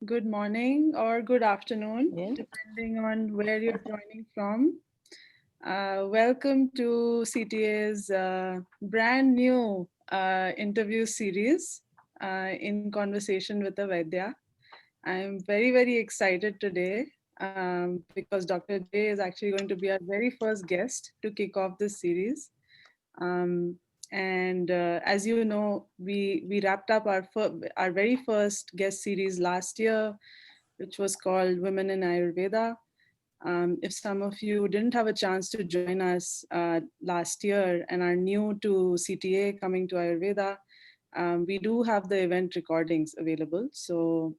good morning, or good afternoon, Yeah. depending on where you're joining from. Welcome to CTA's brand new interview series in conversation with the Vaidya. I'm very, very excited today because Dr. J is actually going to be our very first guest to kick off this series. Um, and as you know, we wrapped up our very first guest series last year, which was called Women in Ayurveda. If some of you didn't have a chance to join us last year and are new to CTA coming to Ayurveda, we do have the event recordings available. So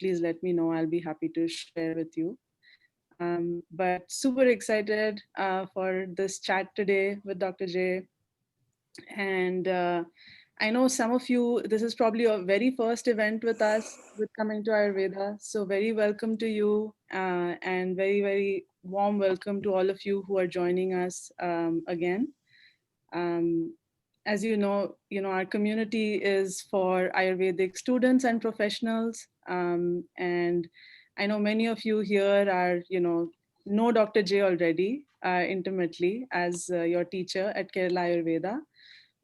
please let me know. I'll be happy to share with you. But super excited for this chat today with Dr. J. And I know some of you, this is probably your very first event with us with coming to Ayurveda. So, very welcome to you and very, very warm welcome to all of you who are joining us again. Um, as you know, our community is for Ayurvedic students and professionals. And I know many of you here know Dr. J already intimately as your teacher at Kerala Ayurveda,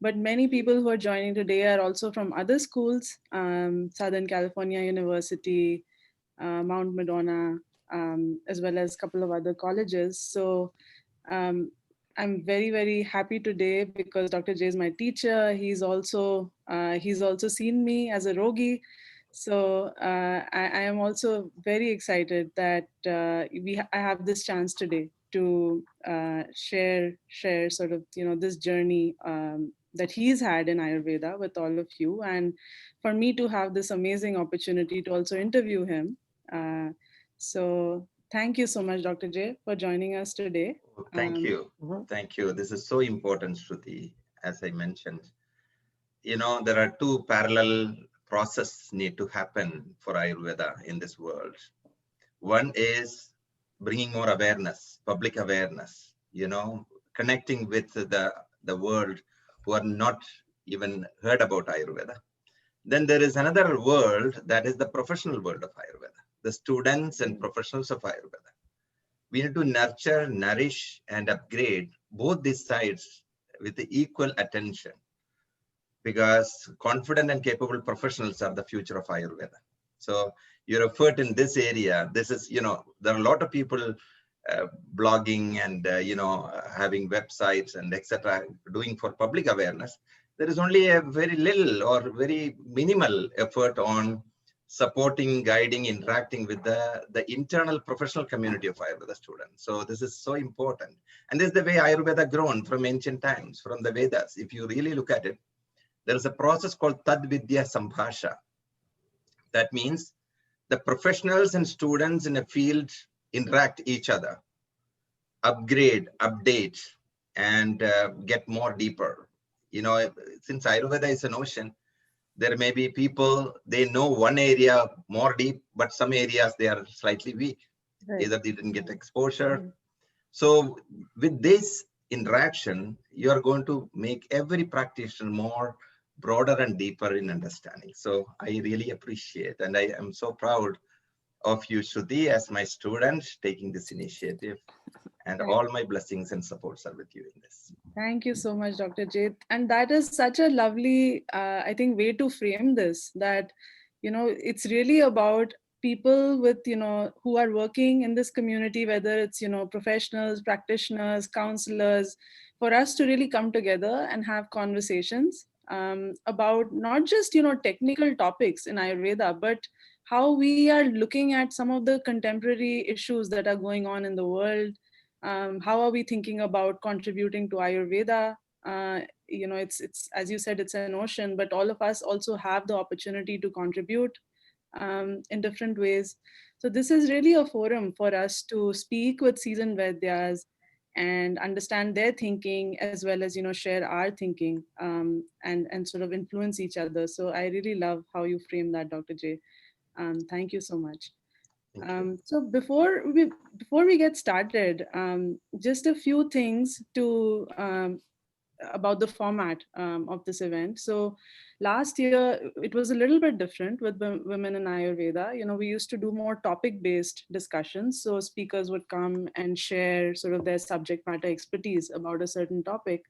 but many people who are joining today are also from other schools, Southern California University, Mount Madonna, as well as a couple of other colleges. So um, I'm very, very happy today because Dr. J is my teacher. He's also seen me as a rogi. So I am also very excited that I have this chance today to share sort of this journey that he's had in Ayurveda with all of you, and for me to have this amazing opportunity to also interview him. So thank you so much, Dr. J, for joining us today. Thank Um, you. Mhm. Thank you. This is so important, Shruti. As I mentioned, there are two parallel processes need to happen for Ayurveda in this world. One is bringing more awareness, public awareness, connecting with the world who are not even heard about Ayurveda. Then there is another world that is the professional world of Ayurveda, the students and professionals of Ayurveda. We need to nurture, nourish, and upgrade both these sides with the equal attention, because confident and capable professionals are the future of Ayurveda. So your effort in this area, this is, there are a lot of people blogging and, having websites and etc. doing for public awareness. There is only a very little or very minimal effort on supporting, guiding, interacting with the internal professional community of Ayurveda students. So this is so important. And this is the way Ayurveda grown from ancient times, from the Vedas. If you really look at it, there is a process called Tad Vidya Sambhasha. That means the professionals and students in a field interact each other, upgrade, update, and get more deeper. Since Ayurveda is an ocean, there may be people, they know one area more deep, but some areas they are slightly weak. right. Either they didn't get exposure. So with this interaction, you are going to make every practitioner more broader and deeper in understanding. So I really appreciate, and I am so proud of you, Shruti, as my student taking this initiative, and Thank, all my blessings and supports are with you in this. thank you so much, Dr. J. And that is such a lovely, I think, way to frame this. That it's really about people with who are working in this community, whether it's professionals, practitioners, counselors, for us to really come together and have conversations about not just technical topics in Ayurveda, but how we are looking at some of the contemporary issues that are going on in the world. How are we thinking about contributing to Ayurveda? It's as you said, it's an ocean, but all of us also have the opportunity to contribute in different ways. So this is really a forum for us to speak with seasoned Vaidyas and understand their thinking, as well as share our thinking, and sort of influence each other. So I really love how you frame that, Dr. J. Thank you so much. Thank you. So before we get started, just a few things to about the format of this event. So last year it was a little bit different with women in Ayurveda. We used to do more topic based discussions, so speakers would come and share sort of their subject matter expertise about a certain topic.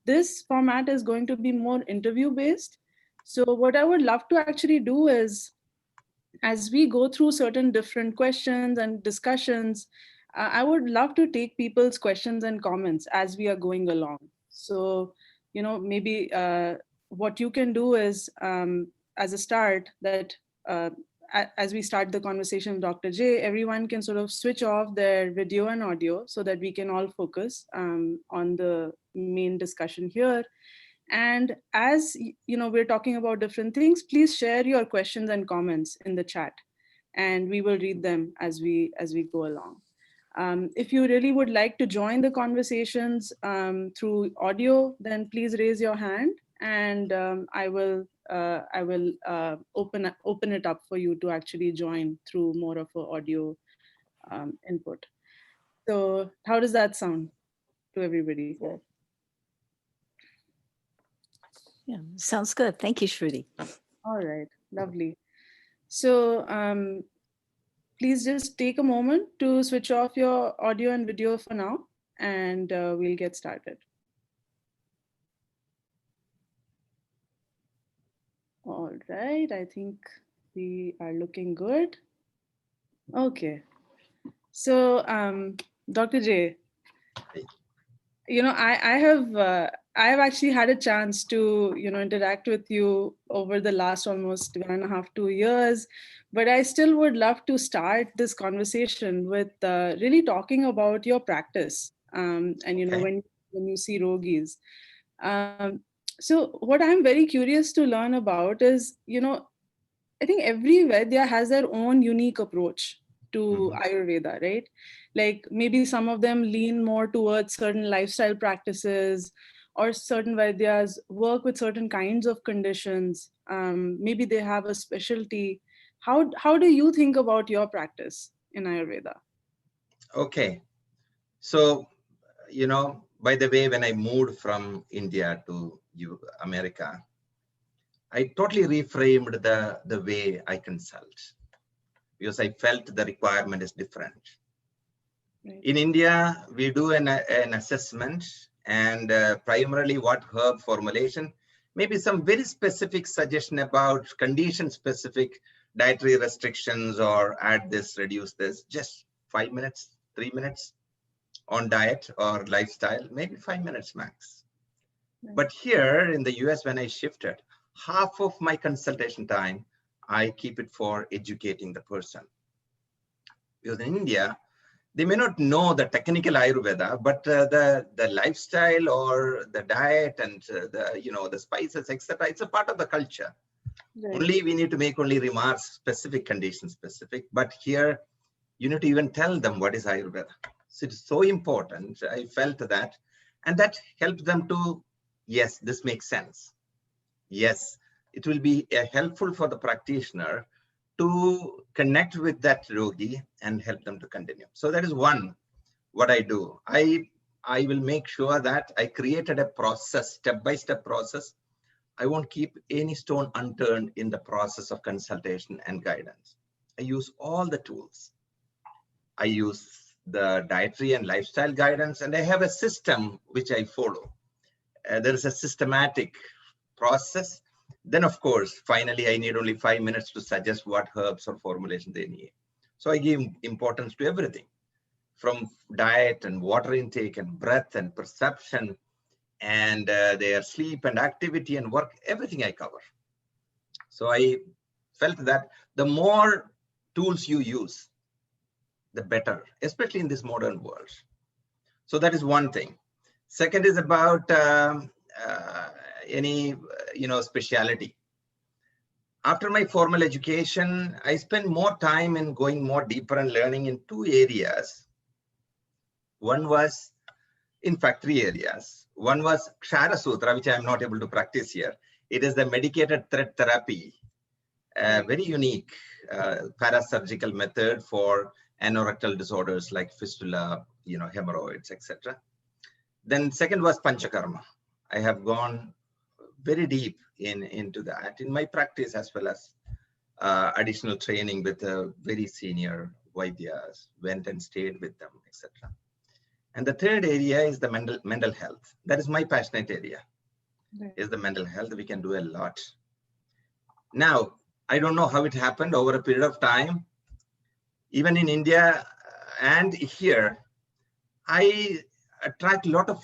This format is going to be more interview based. So what I would love to actually do is, as we go through certain different questions and discussions, I would love to take people's questions and comments as we are going along. So, maybe what you can do is, as a start, that as we start the conversation with Dr. J, everyone can sort of switch off their video and audio so that we can all focus on the main discussion here. And as we're talking about different things, please share your questions and comments in the chat, and we will read them as we go along. If you really would like to join the conversations through audio, then please raise your hand, and I will open it up for you to actually join through more of an audio input. So how does that sound to everybody? Yeah, sounds good. Thank you, Shruti. All right, lovely. So please just take a moment to switch off your audio and video for now, and we'll get started. All right, I think we are looking good. Okay, so Dr. J, I have actually had a chance to interact with you over the last almost 1.5 2 years, but I still would love to start this conversation with really talking about your practice, and Okay. when you see yogis. um, so what I'm very curious to learn about is, I think every Vaidya has their own unique approach to Mhm. Ayurveda, right? Like maybe some of them lean more towards certain lifestyle practices, or certain Vaidyas work with certain kinds of conditions. Maybe they have a specialty. How do you think about your practice in Ayurveda? Okay. So, by the way, when I moved from India to America, I totally reframed the way I consult, because I felt the requirement is different. Right. In India, we do an assessment, and primarily what herb formulation, maybe some very specific suggestion about condition specific dietary restrictions, or add this, reduce this, just 5 minutes, 3 minutes on diet or lifestyle, maybe 5 minutes max. Right. But here in the US, when I shifted, half of my consultation time, I keep it for educating the person. Because in India, they may not know the technical Ayurveda, but the lifestyle or the diet and the spices, etc. It's a part of the culture. Right. Only we need to make only remarks specific, condition specific. But here, you need to even tell them what is Ayurveda. So it's so important. I felt that, and that helped them to, yes, this makes sense. Yes, it will be helpful for the practitioner to connect with that yogi and help them to continue. So that is one, what I do. I will make sure that I created a process, step-by-step process. I won't keep any stone unturned in the process of consultation and guidance. I use all the tools. I use the dietary and lifestyle guidance, and I have a system which I follow. There is a systematic process. Then, of course, finally, I need only 5 minutes to suggest what herbs or formulation they need. So I give importance to everything, from diet and water intake and breath and perception and their sleep and activity and work, everything I cover. So I felt that the more tools you use, the better, especially in this modern world. So that is one thing. Second is about any speciality. After my formal education, I spent more time in going more deeper and learning in two areas. One was, in fact, three areas. One was Kshara Sutra, which I am not able to practice here. It is the medicated thread therapy, very unique parasurgical method for anorectal disorders like fistula, hemorrhoids, etc. Then second was Panchakarma. I have gone very deep into that in my practice, as well as additional training with very senior Vaidyas, went and stayed with them, etc. And the third area is the mental health. That is my passionate area, is the mental health. We can do a lot. Now, I don't know how it happened over a period of time. Even in India and here, I attract a lot of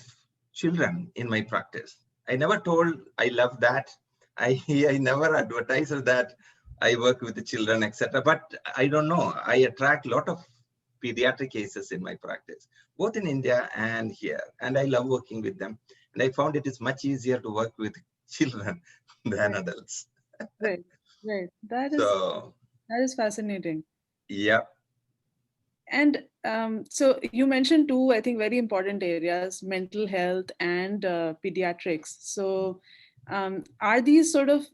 children in my practice. I never told I love that. I never advertised that I work with the children, etc. But I don't know. I attract a lot of pediatric cases in my practice, both in India and here. And I love working with them. And I found it is much easier to work with children than adults. Right, right. That is fascinating. Yeah. And so you mentioned two, I think, very important areas: mental health and pediatrics. So are these sort of,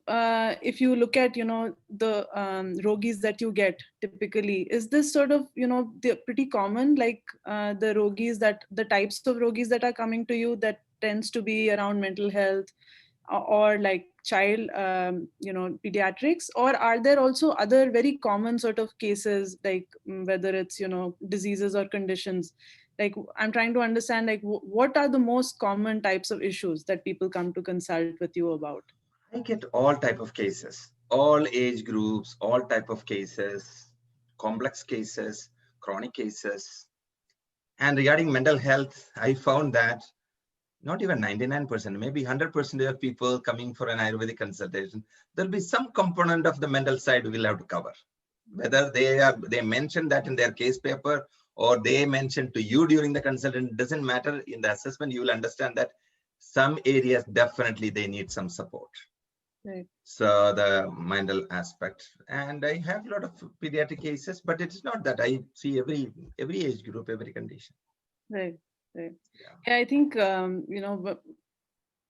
if you look at, the rogis that you get typically, is this sort of, they're pretty common, like the rogis, that the types of rogis that are coming to you, that tends to be around mental health, or like child, pediatrics? Or are there also other very common sort of cases, like whether it's, diseases or conditions? Like, I'm trying to understand, like, what are the most common types of issues that people come to consult with you about? I get all type of cases, all age groups, all type of cases, complex cases, chronic cases. And regarding mental health, I found that not even 99%, maybe 100% of people coming for an Ayurvedic consultation, there'll be some component of the mental side we'll have to cover. Whether they mention that in their case paper or they mention to you during the consultation, doesn't matter. In the assessment, you will understand that some areas definitely they need some support. Right. So the mental aspect, and I have a lot of pediatric cases, but it's not that I see every age group, every condition. Right. Yeah, I think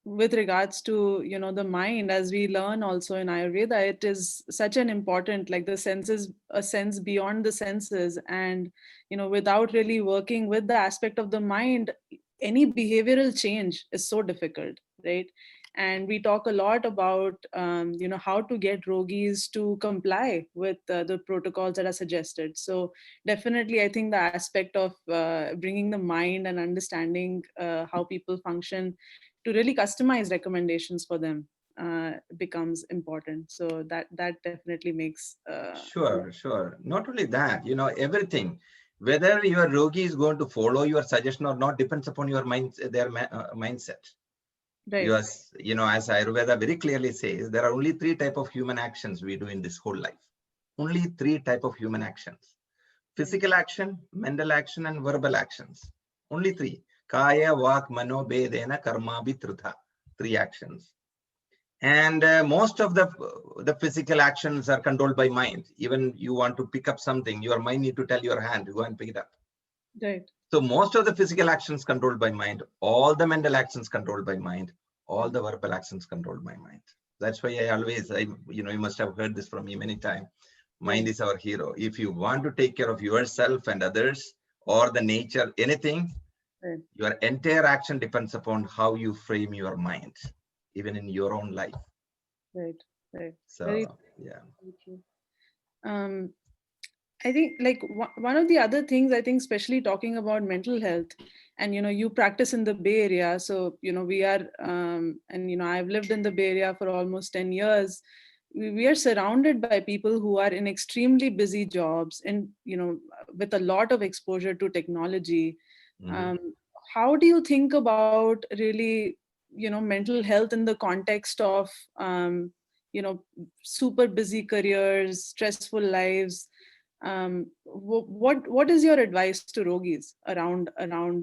with regards to the mind, as we learn also in Ayurveda, it is such an important, like, the senses, a sense beyond the senses, and without really working with the aspect of the mind, any behavioral change is so difficult, right? And we talk a lot about how to get rogis to comply with the protocols that are suggested. So definitely, I think the aspect of bringing the mind and understanding how people function to really customize recommendations for them becomes important. So that definitely makes Sure. Not only that, everything, whether your yogi is going to follow your suggestion or not, depends upon your mindset. right. Because, as Ayurveda very clearly says, there are only three types of human actions we do in this whole life. Only three types of human actions: physical action, mental action, and verbal actions. Only three. Kaya, Vak, Mano, Bedena, Karma, Trutha. Three actions. And most of the physical actions are controlled by mind. Even you want to pick up something, your mind need to tell your hand to go and pick it up. Right. So most of the physical actions controlled by mind, all the mental actions controlled by mind, all the verbal actions controlled by mind. That's why you must have heard this from me many times. Mind is our hero. If you want to take care of yourself and others or the nature, anything, your entire action depends upon how you frame your mind, even in your own life. Right. So, yeah. Very true. I think, like, one of the other things, I think, especially talking about mental health, and you practice in the Bay Area, so we are, and I've lived in the Bay Area for almost 10 years. We are surrounded by people who are in extremely busy jobs, and with a lot of exposure to technology. How do you think about really mental health in the context of super busy careers, stressful lives? What is your advice to rogis around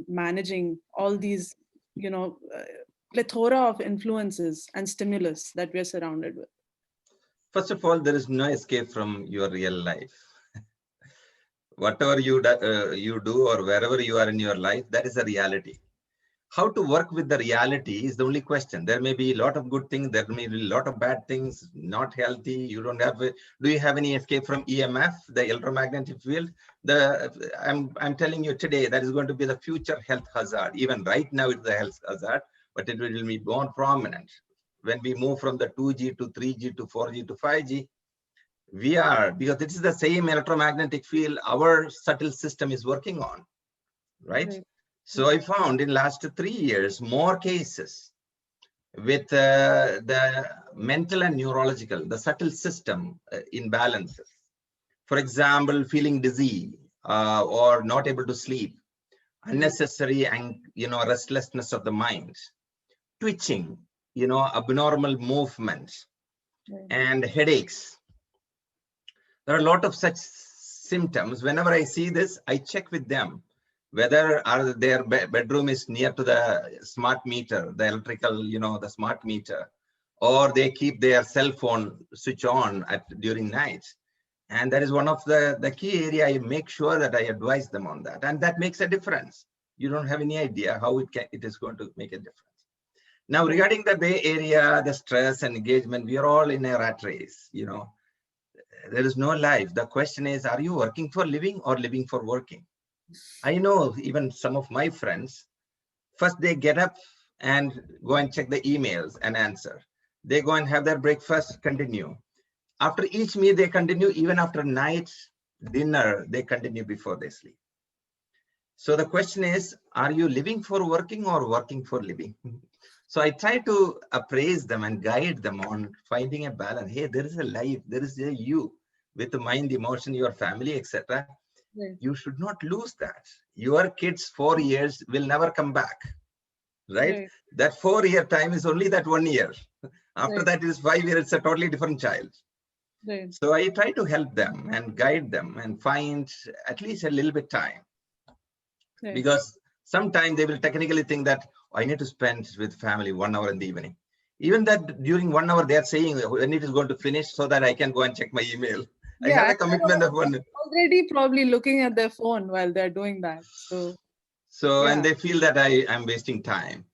managing all these plethora of influences and stimulus that we're surrounded with? First of all, there is no escape from your real life. Whatever you do or wherever you are in your life, that is a reality. How to work with the reality is the only question. There may be a lot of good things, there may be a lot of bad things, not healthy. You don't have do you have any escape from EMF, the electromagnetic field? I'm telling you today, that is going to be the future health hazard. Even right now it's the health hazard, but it will be more prominent when we move from the 2G to 3G to 4G to 5G, we are, because this is the same electromagnetic field our subtle system is working on, right? Right. So I found in last 3 years, more cases with the mental and neurological, the subtle system imbalances. For example, feeling dizzy or not able to sleep, unnecessary and restlessness of the mind, twitching, abnormal movements, Right. and headaches. There are a lot of such symptoms. Whenever I see this, I check with them whether their bedroom is near to the smart meter, the electrical, the smart meter, or they keep their cell phone switch on during nights. And that is one of the key area. I make sure that I advise them on that, and that makes a difference. You don't have any idea how it is going to make a difference. Now, regarding the Bay Area, the stress and engagement, we are all in a rat race. There is no life. The question is, are you working for living or living for working? I know even some of my friends, first they get up and go and check the emails and answer. They go and have their breakfast, continue. After each meal, they continue. Even after night dinner, they continue before they sleep. So the question is, are you living for working or working for living? So I try to appraise them and guide them on finding a balance. Hey, there is a life, there is a you with the mind, emotion, your family, etc. Right. You should not lose that. Your kids 4 years will never come back, right? Right. That 4 year time is only that 1 year. After Right. that it is 5 years, it's a totally different child. Right. So I try to help them and guide them and find at least a little bit time, Right. because sometimes they will technically think that I need to spend with family 1 hour in the evening. Even that during 1 hour, they are saying when it is going to finish so that I can go and check my email. I Yeah, have a and commitment of one. already probably looking at their phone while they're doing that. So So, and yeah. they feel that I'm wasting time,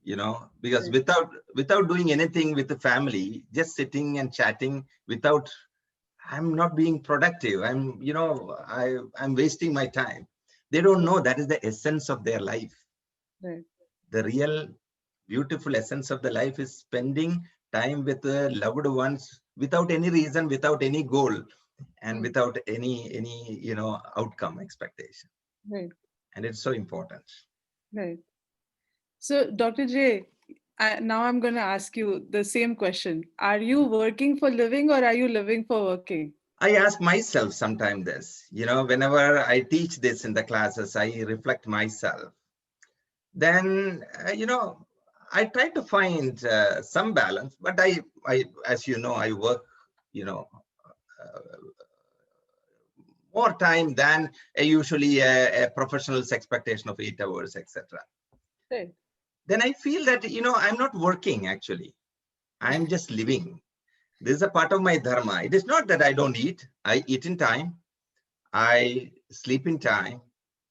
because Right. without doing anything with the family, just sitting and chatting without, I'm not being productive. I'm wasting my time. They don't know that is the essence of their life. Right. The real beautiful essence of the life is spending time with the loved ones without any reason, without any goal, and without any outcome expectation. Right. And it's so important. Right. So, Dr. J, now I'm going to ask you the same question. Are you working for living or are you living for working? I ask myself sometimes this, whenever I teach this in the classes, I reflect myself. Then, I try to find some balance, but as you know, I work, uh, more time than usually a professional's expectation of 8 hours, etc. Right. Then I feel that, I'm not working actually. I'm just living. This is a part of my dharma. It is not that I don't eat. I eat in time. I sleep in time.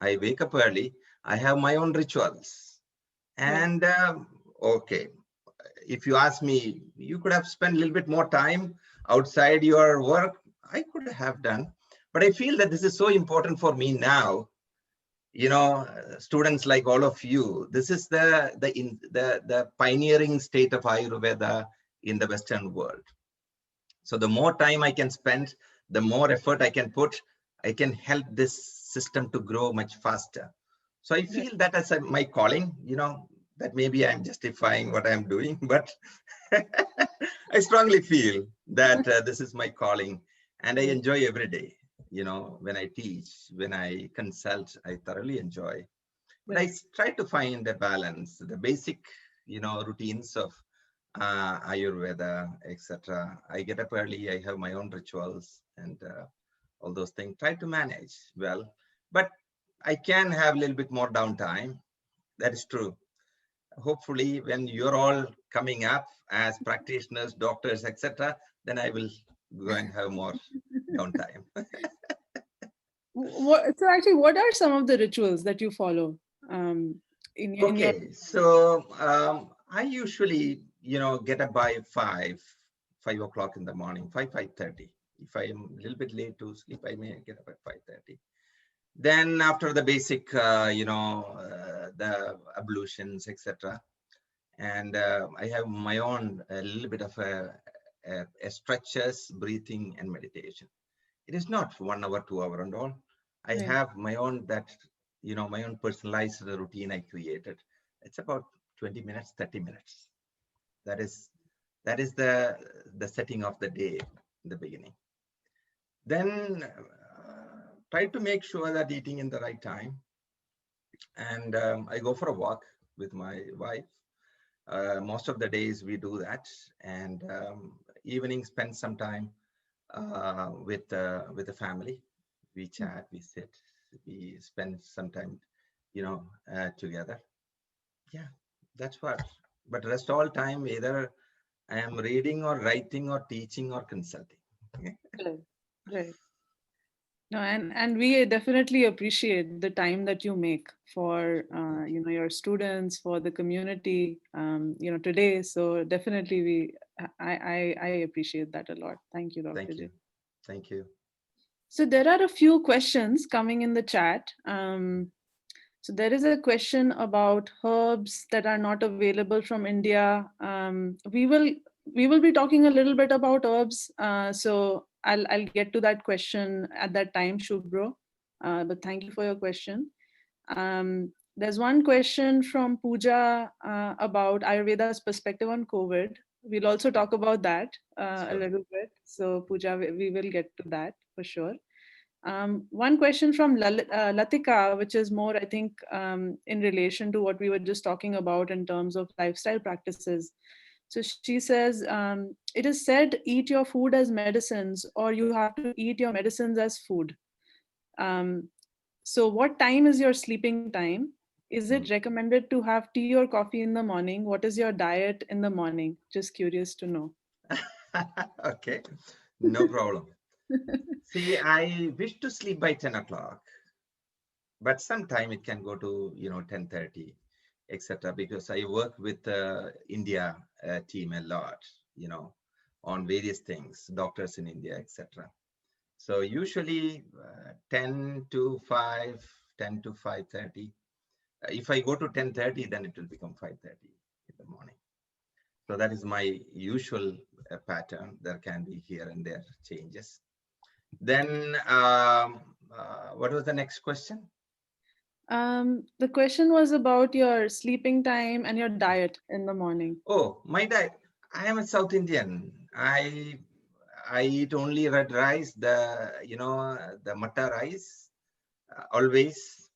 I wake up early. I have my own rituals. Right. And okay, if you ask me, you could have spent a little bit more time outside your work. I could have done. But I feel that this is so important for me now. Students like all of you, this is the pioneering state of Ayurveda in the Western world. So the more time I can spend, the more effort I can put, I can help this system to grow much faster. So I feel that as my calling, that maybe I'm justifying what I'm doing, but I strongly feel that this is my calling, and I enjoy every day. When I teach, when I consult, I thoroughly enjoy. But I try to find a balance, the basic, routines of Ayurveda, etc. I get up early, I have my own rituals and all those things. Try to manage well, but I can have a little bit more downtime. That is true. Hopefully, when you're all coming up as practitioners, doctors, etc., then I will go and have more downtime. So actually, what are some of the rituals that you follow in your Okay, so I usually, get up by 5 o'clock in the morning, 5:30. If I am a little bit late to sleep, I may get up at 5:30. Then after the basic, the ablutions, etc. And I have my own a little bit of a stretches, breathing, and meditation. It is not 1 hour, 2 hour, and all. I Right. have my own my own personalized routine I created. It's about 20 minutes, 30 minutes. That is the setting of the day in the beginning. Then try to make sure that eating in the right time. And I go for a walk with my wife. Most of the days we do that, and evening spend some time with the family. We chat, we sit, we spend some time, together. Yeah, that's what. But rest all time, either I am reading or writing or teaching or consulting. Right. Right. No, and we definitely appreciate the time that you make for your students, for the community, today. So definitely I appreciate that a lot. Thank you, Dr. Thank J. you. Thank you. So there are a few questions coming in the chat. So there is a question about herbs that are not available from India. We will be talking a little bit about herbs. So I'll get to that question at that time, Shubhro. But thank you for your question. There's one question from Pooja about Ayurveda's perspective on COVID. We'll also talk about that a Sure. little bit. So Pooja, we will get to that for sure. One question from Latika, which is more, I think, in relation to what we were just talking about in terms of lifestyle practices. So she says, it is said, eat your food as medicines, or you have to eat your medicines as food. Um, so, what time is your sleeping time? Is it Mm. recommended to have tea or coffee in the morning? What is your diet in the morning? Just curious to know. Okay, no problem. See, I wish to sleep by 10 o'clock, but sometime it can go to 10:30, etc. Because I work with India team a lot, you know, on various things, doctors in India, etc. So usually 10 to 5, 10 to 5:30. If I go to 10:30, then it will become 5:30 in the morning. So that is my usual pattern. There can be here and there changes. Then what was the next question? The question was about your sleeping time and your diet in the morning. Oh, my diet. I am a South Indian. I eat only red rice, the matta rice, always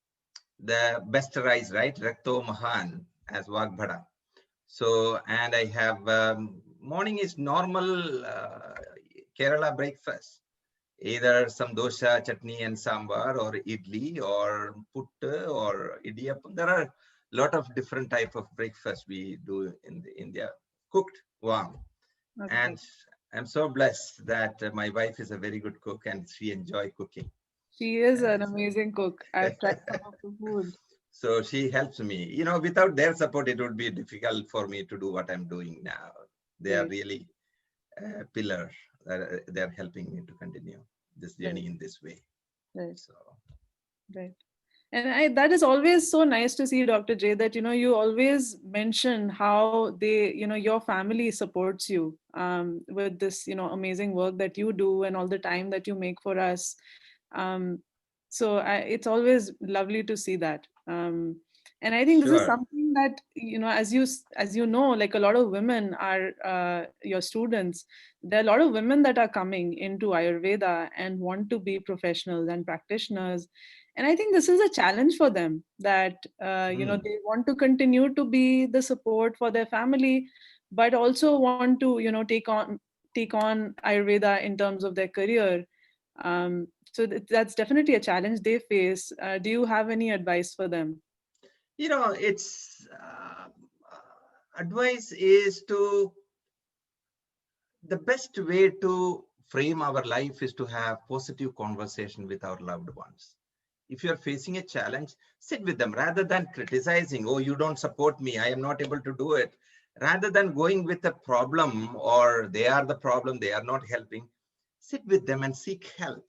the best rice, right? Rakto Mahan as Vagbhada. So, and I have morning is normal Kerala breakfast. Either some dosha, chutney, and sambar, or idli, or puttu, or idiyappam. There are a lot of different type of breakfast we do in India, cooked warm. Okay. And I'm so blessed that my wife is a very good cook and she enjoy cooking. She is an Uh, amazing cook. I've tried some of the food. so she helps me. Without their support, it would be difficult for me to do what I'm doing now. They are Right, really a pillar. They're helping me to continue this right, journey in this way. right, So. right. And that is always so nice to see, Dr. J, that you always mention how your family supports you with this amazing work that you do and all the time that you make for us. Um, so it's always lovely to see that. And I think this is Sure. something that as you know, like a lot of women are your students. There are a lot of women that are coming into Ayurveda and want to be professionals and practitioners, and I think this is a challenge for them that Hmm. they want to continue to be the support for their family, but also want to take on Ayurveda in terms of their career. So that's definitely a challenge they face. Do you have any advice for them? It's advice is to the best way to frame our life is to have positive conversation with our loved ones. If you're facing a challenge, sit with them rather than criticizing, oh, you don't support me, I am not able to do it. Rather than going with a problem or they are the problem, they are not helping, sit with them and seek help.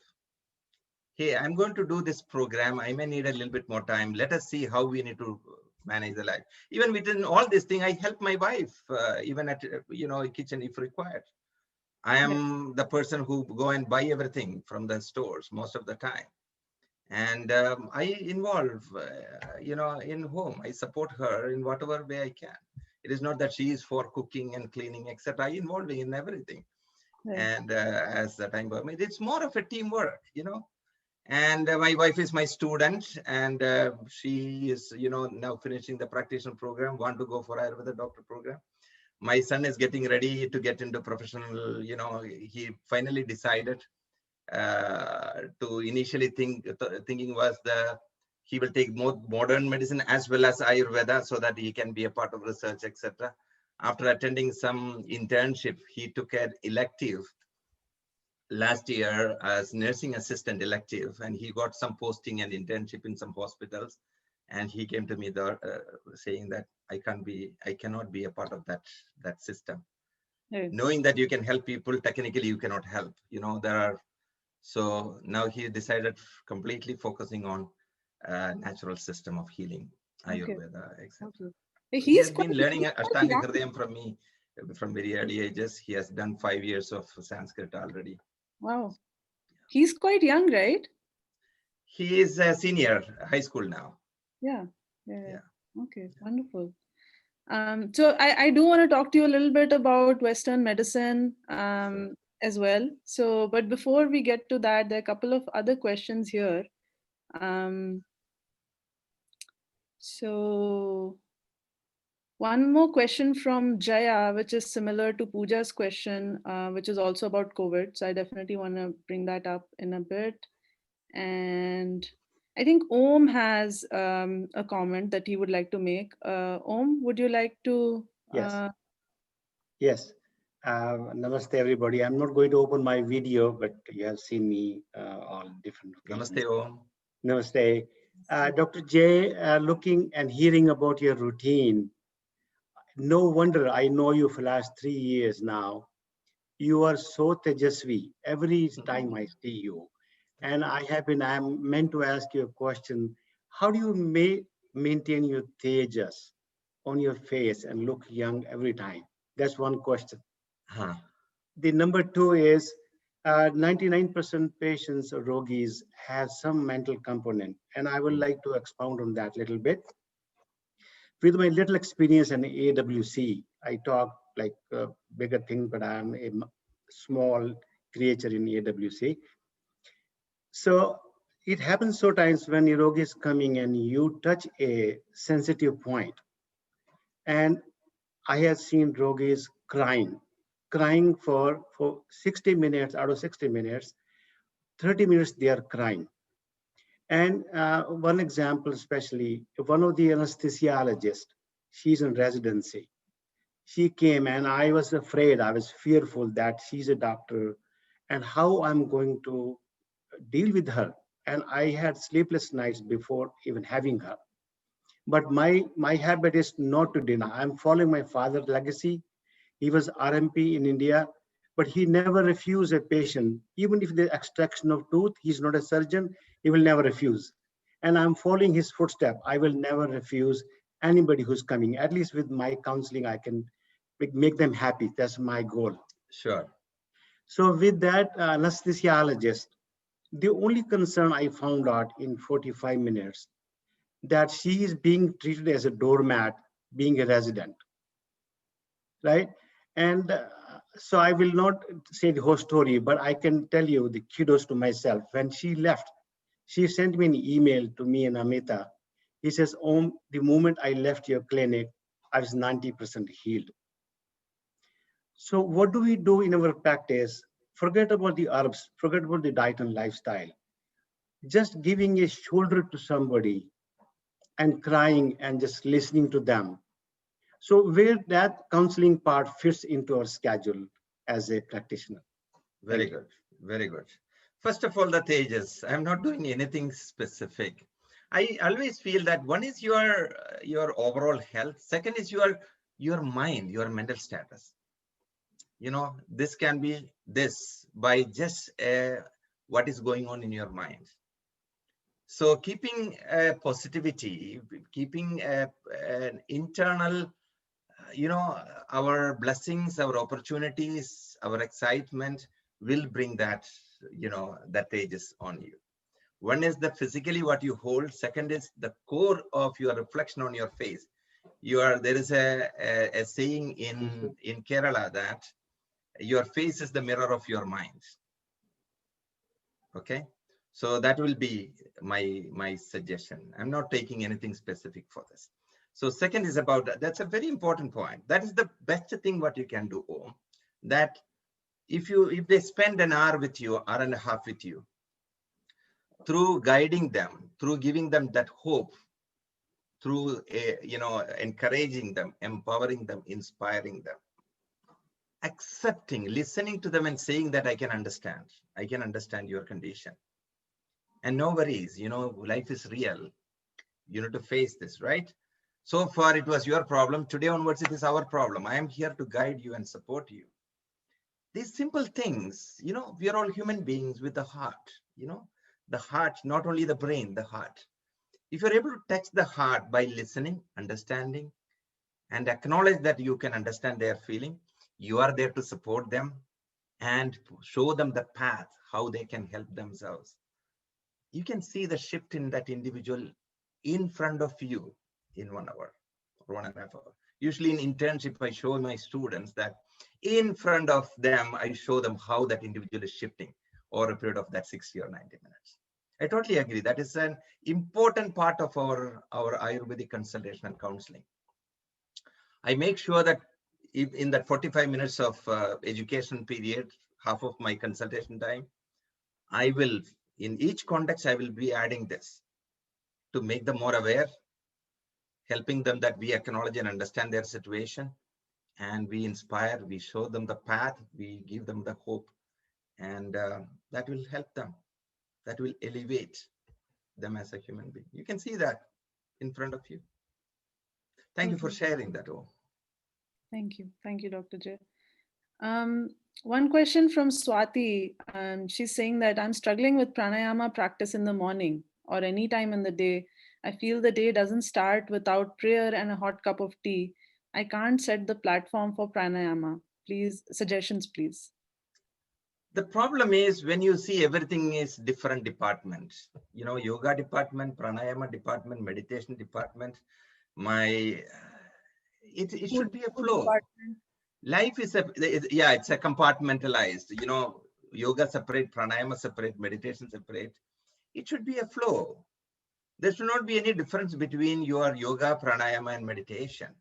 Hey, I'm going to do this program. I may need a little bit more time. Let us see how we need to manage the life. Even within all this thing, I help my wife, even at, kitchen if required. I am the person who go and buy everything from the stores most of the time. And I involve, in home. I support her in whatever way I can. It is not that she is for cooking and cleaning, except I involve in everything. Right. And as the time permits, it's more of a teamwork, And my wife is my student, and she is, now finishing the practitioner program, want to go for Ayurveda doctor program. My son is getting ready to get into professional, he finally decided to initially thinking was he will take more modern medicine as well as Ayurveda so that he can be a part of research, etc. After attending some internship, he took an elective last year as nursing assistant elective, and he got some posting and internship in some hospitals. And he came to me saying that I cannot be a part of that system. Right. Knowing that you can help people, technically you cannot help. So now he decided completely focusing on natural system of healing, Ayurveda, etc. Okay. He has been He's learning quite Ashtanga young. Hridayam from me from very early ages. He has done 5 years of Sanskrit already. Wow. He's quite young, right? He is a senior high school now. Yeah. Yeah. Okay, wonderful. So I do want to talk to you a little bit about Western medicine as well. So, but before we get to that, there are a couple of other questions here. Um, so one more question from Jaya, which is similar to Pooja's question, which is also about COVID. So I definitely want to bring that up in a bit. And I think Om has a comment that he would like to make. Om, would you like to? Yes. Yes. Namaste, everybody. I'm not going to open my video, but you have seen me on different occasions. Namaste, Om. Namaste. Dr. J, looking and hearing about your routine, no wonder I know you for the last 3 years now. You are so tejasvi every time I see you. And I'm meant to ask you a question. How do you maintain your tejas on your face and look young every time? That's one question. The number two is 99% patients or yogis have some mental component. And I would like to expound on that a little bit. With my little experience in AWC, I talk like bigger things, but I'm a small creature in AWC. So it happens sometimes when a yogi is coming and you touch a sensitive point. And I have seen yogis crying for 60 minutes. Out of 60 minutes, 30 minutes they are crying. And one example, especially one of the anesthesiologists, she's in residency. She came and I was afraid, I was fearful that she's a doctor and how I'm going to deal with her. And I had sleepless nights before even having her. But my habit is not to deny. I'm following my father's legacy. He was RMP in India, but he never refused a patient. Even if the extraction of tooth, he's not a surgeon, he will never refuse. And I'm following his footstep. I will never refuse anybody who's coming. At least with my counseling, I can make them happy. That's my goal. Sure. So with that anesthesiologist, the only concern I found out in 45 minutes that she is being treated as a doormat, being a resident, right? And so I will not say the whole story, but I can tell you the kudos to myself. When she left, she sent me an email to me and Amita. He says, the moment I left your clinic, I was 90% healed. So what do we do in our practice? Forget about the herbs, forget about the diet and lifestyle. Just giving a shoulder to somebody and crying and just listening to them. So where that counseling part fits into our schedule as a practitioner. Very good. Very good. First of all, the Tejas, I'm not doing anything specific. I always feel that one is your overall health. Second is your mind, your mental status. This can be this by just what is going on in your mind. So keeping positivity, keeping an internal, our blessings, our opportunities, our excitement will bring that, that ages on you. One is the physically what you hold. Second is the core of your reflection on your face. There is a saying in Kerala that your face is the mirror of your mind. Okay. So that will be my suggestion. I'm not taking anything specific for this. So second is about, that's a very important point. That is the best thing what you can do, Om. That if they spend an hour with you, hour and a half with you, through guiding them, through giving them that hope, through encouraging them, empowering them, inspiring them, accepting, listening to them and saying that I can understand your condition. And no worries, life is real. You need to face this, right? So far it was your problem. Today onwards, it is our problem. I am here to guide you and support you. These simple things, we are all human beings with a heart, the heart, not only the brain, the heart. If you're able to touch the heart by listening, understanding, and acknowledge that you can understand their feeling, you are there to support them and show them the path, how they can help themselves. You can see the shift in that individual in front of you in 1 hour or 1.5 hours. Usually in internship, I show my students that in front of them, I show them how that individual is shifting over a period of that 60 or 90 minutes. I totally agree. That is an important part of our Ayurvedic consultation and counseling. I make sure that in that 45 minutes of education period, half of my consultation time, I will, in each context, I will be adding this to make them more aware, helping them that we acknowledge and understand their situation, and we inspire, we show them the path, we give them the hope, and that will help them. That will elevate them as a human being. You can see that in front of you. Thank you for sharing that, Om. Thank you, Dr. Jay. One question from Swati. She's saying that I'm struggling with pranayama practice in the morning or any time in the day. I feel the day doesn't start without prayer and a hot cup of tea. I can't set the platform for pranayama. Please, suggestions, please. The problem is when you see everything is different departments, yoga department, pranayama department, meditation department, it should be a flow. Department. Life is it's a compartmentalized, yoga separate, pranayama separate, meditation separate. It should be a flow. There should not be any difference between your yoga, pranayama, and meditation.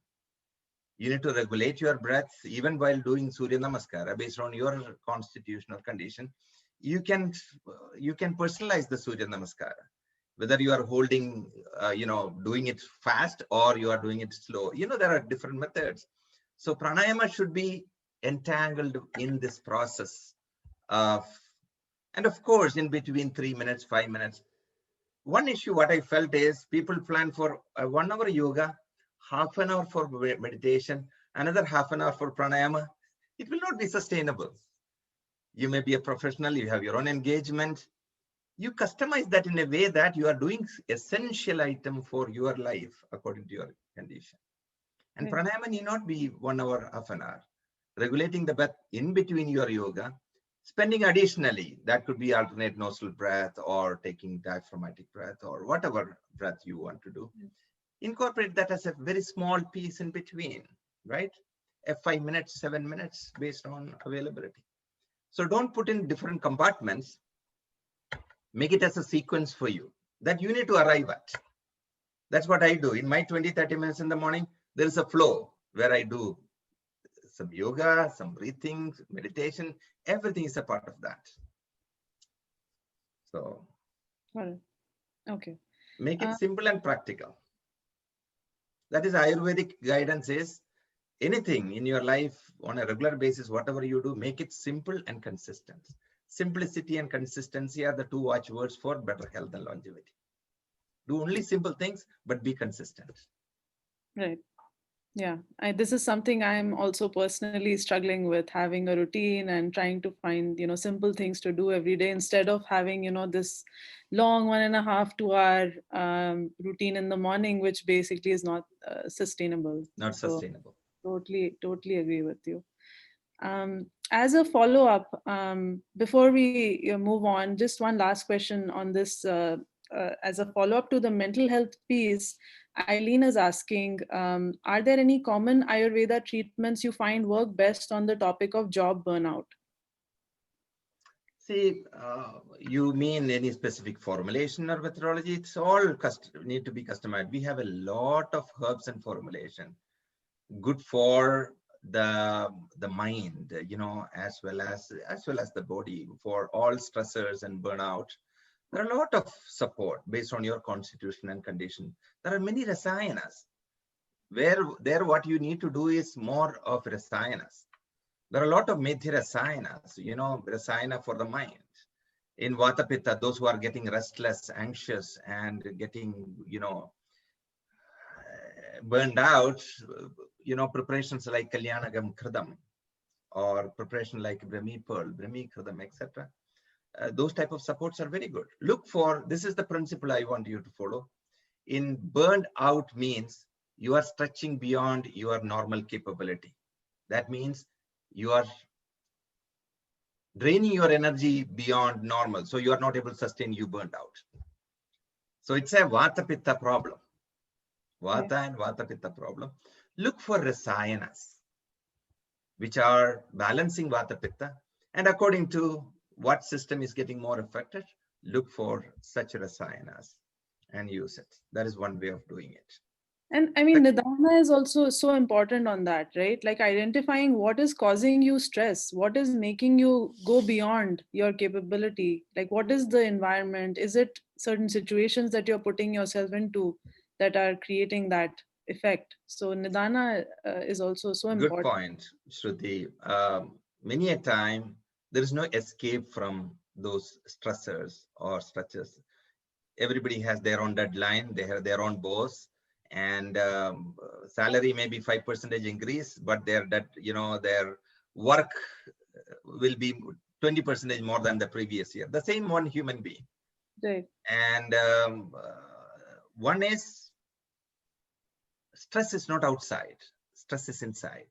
You need to regulate your breath even while doing Surya Namaskara based on your constitutional condition. You can personalize the Surya Namaskara, whether you are holding, doing it fast or you are doing it slow. There are different methods. So pranayama should be entangled in this process of, and of course, in between 3 minutes, 5 minutes. One issue what I felt is people plan for 1 hour yoga, half an hour for meditation, another half an hour for pranayama. It will not be sustainable. You may be a professional, you have your own engagement. You customize that in a way that you are doing essential item for your life according to your condition. And pranayama need not be 1 hour, half an hour. Regulating the breath in between your yoga, spending additionally, that could be alternate nostril breath or taking diaphragmatic breath or whatever breath you want to do. Incorporate that as a very small piece in between, right? 5 minutes, 7 minutes based on availability. So don't put in different compartments. Make it as a sequence for you that you need to arrive at. That's what I do. In my 20-30 minutes in the morning, there is a flow where I do some yoga, some breathing, meditation. Everything is a part of that. So, okay. Make it simple and practical. That is Ayurvedic guidance is anything in your life on a regular basis, whatever you do, make it simple and consistent. Simplicity and consistency are the two watchwords for better health and longevity. Do only simple things, but be consistent. Right. Yeah, this is something I'm also personally struggling with, having a routine and trying to find, simple things to do every day instead of having, this long 1.5 2 hour routine in the morning, which basically is not sustainable. Not So sustainable. totally agree with you. As a follow up, before we move on, just one last question on this. As a follow up to the mental health piece, Eileen is asking, are there any common Ayurveda treatments you find work best on the topic of job burnout? See, you mean any specific formulation or methodology? It's all need to be customized. We have a lot of herbs and formulation, good for the mind, as well as the body, for all stressors and burnout. There are a lot of support based on your constitution and condition. There are many rasayanas. There what you need to do is more of rasayanas. There are a lot of medhi rasayanas, rasayana for the mind. In Vata Pitta, those who are getting restless, anxious, and getting, burned out, preparations like Kalyanagam Kridam or preparation like Brahmi Pearl, Brahmi Kridam, etc. Those type of supports are very good. Look for, this is the principle I want you to follow. In burned out means you are stretching beyond your normal capability. That means you are draining your energy beyond normal. So you are not able to sustain, you burned out. So it's a Vata Pitta problem. Vata and Vata Pitta problem. Look for rasayanas, which are balancing Vata Pitta. And according to what system is getting more affected, look for such rasayanas and use it. That is one way of doing it. And I mean, Nidana is also so important on that, right? Like identifying what is causing you stress, what is making you go beyond your capability, like what is the environment? Is it certain situations that you're putting yourself into that are creating that effect? So Nidana is also so Good important. point, Shruti. Many a time, there is no escape from those stressors or stretches. Everybody has their own deadline, they have their own boss, and salary may be 5% increase, but their work will be 20% more than the previous year. The same one human being. Right. And one is, stress is not outside, stress is inside.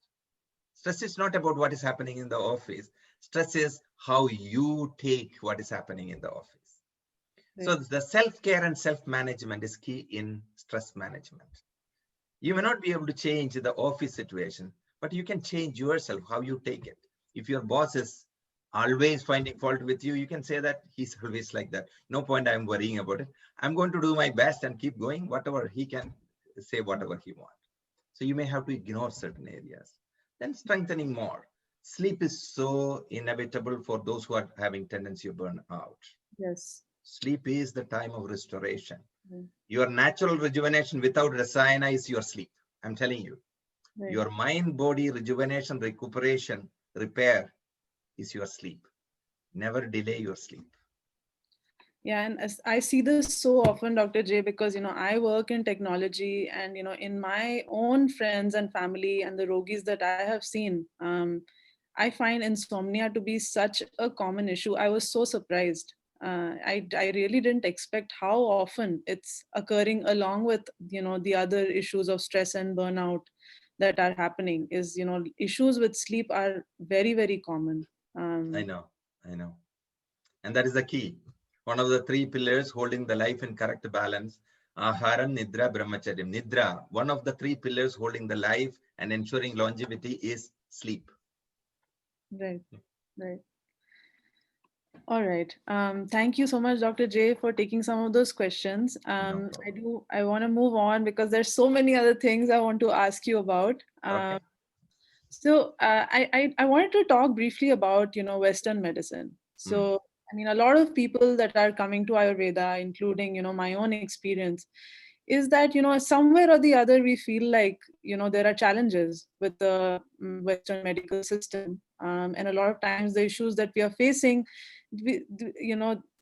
Stress is not about what is happening in the office. Stress is how you take what is happening in the office. Right. So the self-care and self-management is key in stress management. You may not be able to change the office situation, but you can change yourself, how you take it. If your boss is always finding fault with you, you can say that he's always like that. No point I'm worrying about it. I'm going to do my best and keep going. Whatever he can say, whatever he wants. So you may have to ignore certain areas. Then strengthening more. Sleep is so inevitable for those who are having tendency to burn out. Yes. Sleep is the time of restoration. Mm. Your natural rejuvenation without rasayana is your sleep. I'm telling you. Right. Your mind, body, rejuvenation, recuperation, repair is your sleep. Never delay your sleep. Yeah, and as I see this so often, Dr. J, because I work in technology, and in my own friends and family and the yogis that I have seen, I find insomnia to be such a common issue. I was so surprised. I really didn't expect how often it's occurring, along with the other issues of stress and burnout that are happening. Is issues with sleep are very common. I know. And that is the key. One of the three pillars holding the life in correct balance. Aharam, Nidra, Brahmacharyam. Nidra, one of the three pillars holding the life and ensuring longevity is sleep. Right. All right. Thank you so much, Dr. J, for taking some of those questions. No I want to move on because there's so many other things I want to ask you about. Okay. So I wanted to talk briefly about Western medicine. So I mean, a lot of people that are coming to Ayurveda, including my own experience, is that somewhere or the other we feel like there are challenges with the Western medical system, and a lot of times the issues that we are facing,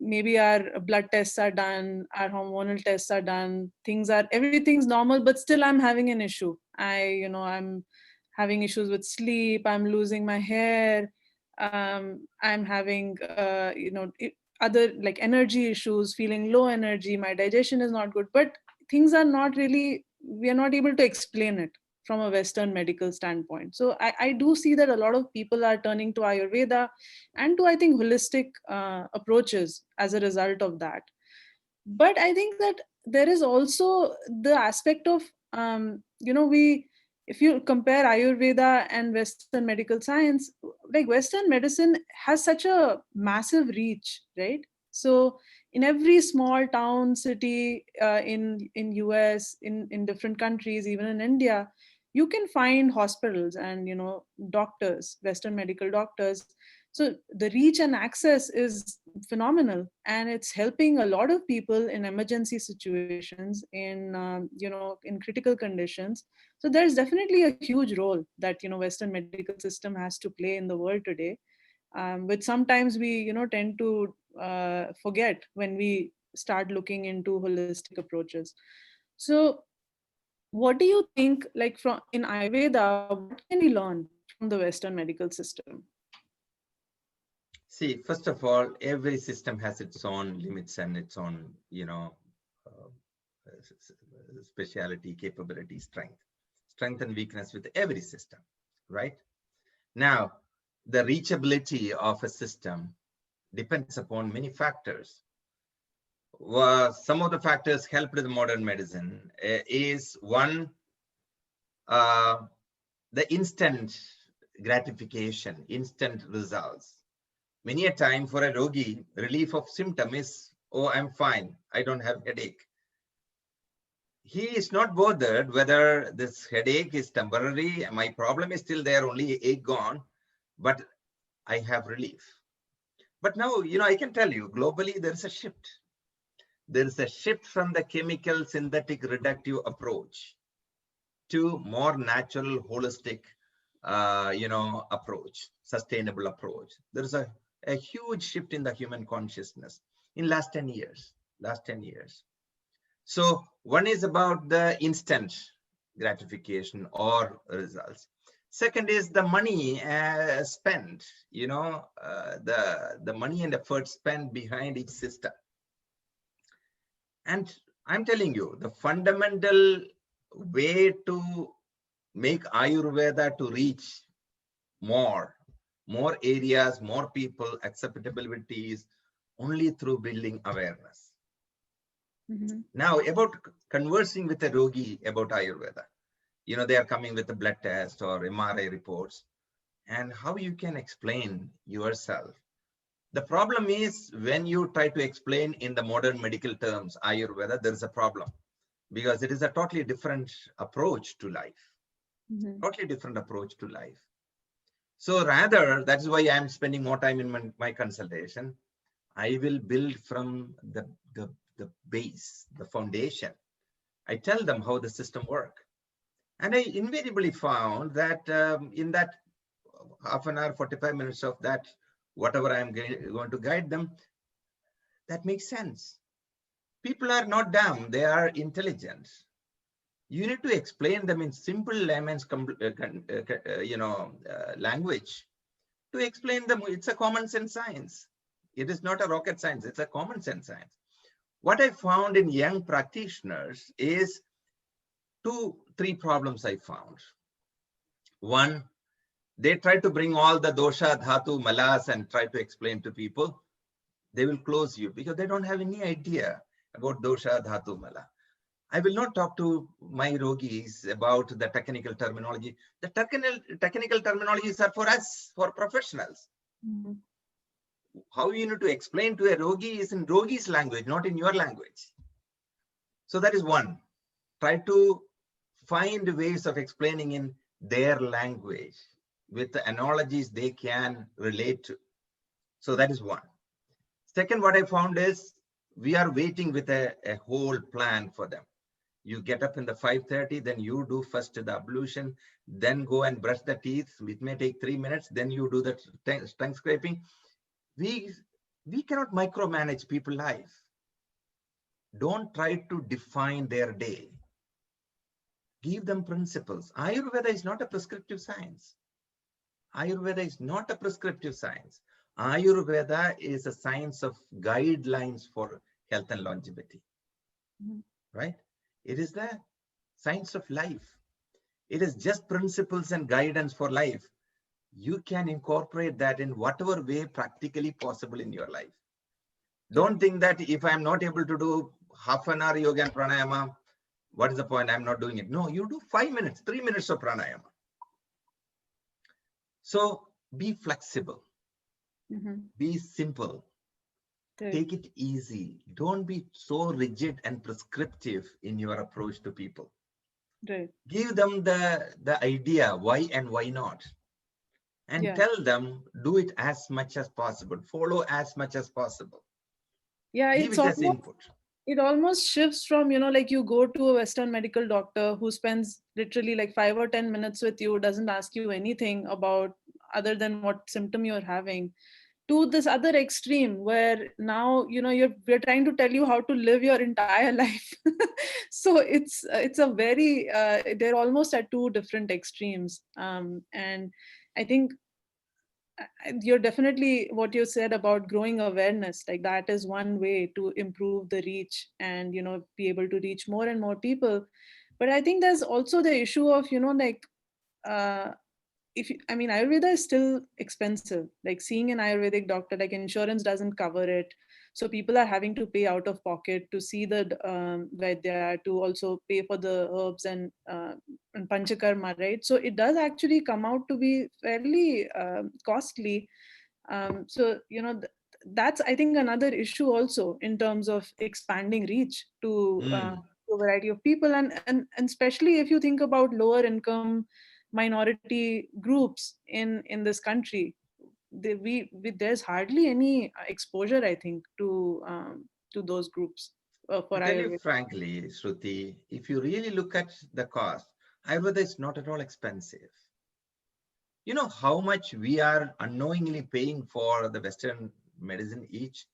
maybe our blood tests are done, our hormonal tests are done, everything's normal, but still I'm having an issue. I'm having issues with sleep, I'm losing my hair, I'm having other like energy issues, feeling low energy, my digestion is not good, but things are not really, we are not able to explain it from a Western medical standpoint. So I do see that a lot of people are turning to Ayurveda and to, I think, holistic approaches as a result of that. But I think that there is also the aspect of, we, if you compare Ayurveda and Western medical science, like Western medicine has such a massive reach, right? So in every small town, city, in US, in different countries, even in India, you can find hospitals and doctors, Western medical doctors. So the reach and access is phenomenal, and it's helping a lot of people in emergency situations, in critical conditions. So there's definitely a huge role that Western medical system has to play in the world today, which sometimes we tend to forget when we start looking into holistic approaches. So what do you think, like, from in Ayurveda, what can we learn from the Western medical system? See, first of all, every system has its own limits and its own, speciality, capability, strength and weakness with every system, right? Now, the reachability of a system depends upon many factors. Some of the factors helped with modern medicine is one, the instant gratification, instant results. Many a time for a yogi, relief of symptom is, oh, I'm fine, I don't have headache. He is not bothered whether this headache is temporary, my problem is still there, only ache gone, but I have relief. But now, I can tell you, globally, there's a shift. There is a shift from the chemical synthetic reductive approach to more natural, holistic, approach, sustainable approach. There's a huge shift in the human consciousness in last 10 years. So one is about the instant gratification or results. Second is the money spent, the money and effort spent behind each system. And I'm telling you, the fundamental way to make Ayurveda to reach more areas, more people, acceptability is only through building awareness. Mm-hmm. Now, about conversing with a yogi about Ayurveda, they are coming with a blood test or MRI reports, and how you can explain yourself. The problem is when you try to explain in the modern medical terms Ayurveda, there is a problem because it is a totally different approach to life. Mm-hmm. Totally different approach to life. So rather, that's why I'm spending more time in my consultation. I will build from the base, the foundation. I tell them how the system works. And I invariably found that in that half an hour, 45 minutes of that, whatever I'm going to guide them, that makes sense. People are not dumb, they are intelligent. You need to explain them in simple layman's language to explain them. It's a common sense science. It is not a rocket science, it's a common sense science. What I found in young practitioners is 2-3 problems I found. One, they try to bring all the dosha, dhatu, malas and try to explain to people. They will close you because they don't have any idea about dosha, dhatu, mala. I will not talk to my yogis about the technical terminology. The technical terminologies are for us, for professionals. Mm-hmm. How you need to explain to a yogi is in yogi's language, not in your language. So that is one. Try to find ways of explaining in their language with the analogies they can relate to. So that is one. Second, what I found is we are waiting with a whole plan for them. You get up in the 5:30, then you do first the ablution, then go and brush the teeth. It may take 3 minutes. Then you do the tongue scraping. We cannot micromanage people's life. Don't try to define their day. Give them principles. Ayurveda is not a prescriptive science. Ayurveda is not a prescriptive science. Ayurveda is a science of guidelines for health and longevity, right? It is the science of life. It is just principles and guidance for life. You can incorporate that in whatever way practically possible in your life. Don't think that if I'm not able to do half an hour yoga and pranayama, what is the point? I'm not doing it. No, you do 5 minutes, 3 minutes of pranayama. So be flexible, be simple, take it easy. Don't be so rigid and prescriptive in your approach to people. Give them the idea why and why not. And tell them, do it as much as possible. Follow as much as possible. Yeah, Give it's it as almost, input. it almost shifts from, like you go to a Western medical doctor who spends literally like 5 or 10 minutes with you, doesn't ask you anything about other than what symptom you're having, to this other extreme where now, we're trying to tell you how to live your entire life. So it's a very, they're almost at two different extremes. And I think you're definitely, what you said about growing awareness, like that is one way to improve the reach and be able to reach more and more people. But I think there's also the issue of like, uh, Ayurveda is still expensive. Like seeing an Ayurvedic doctor, like insurance doesn't cover it, so people are having to pay out of pocket to see the Vaidya, to also pay for the herbs and panchakarma, right? So it does actually come out to be fairly costly. So that's, I think, another issue also in terms of expanding reach to a variety of people, and especially if you think about lower income minority groups in this country. There's hardly any exposure, I think, to those groups To for tell you Ayurveda. frankly, Shruti, if you really look at the cost, Ayurveda is not at all expensive. You know how much we are unknowingly paying for the Western medicine each?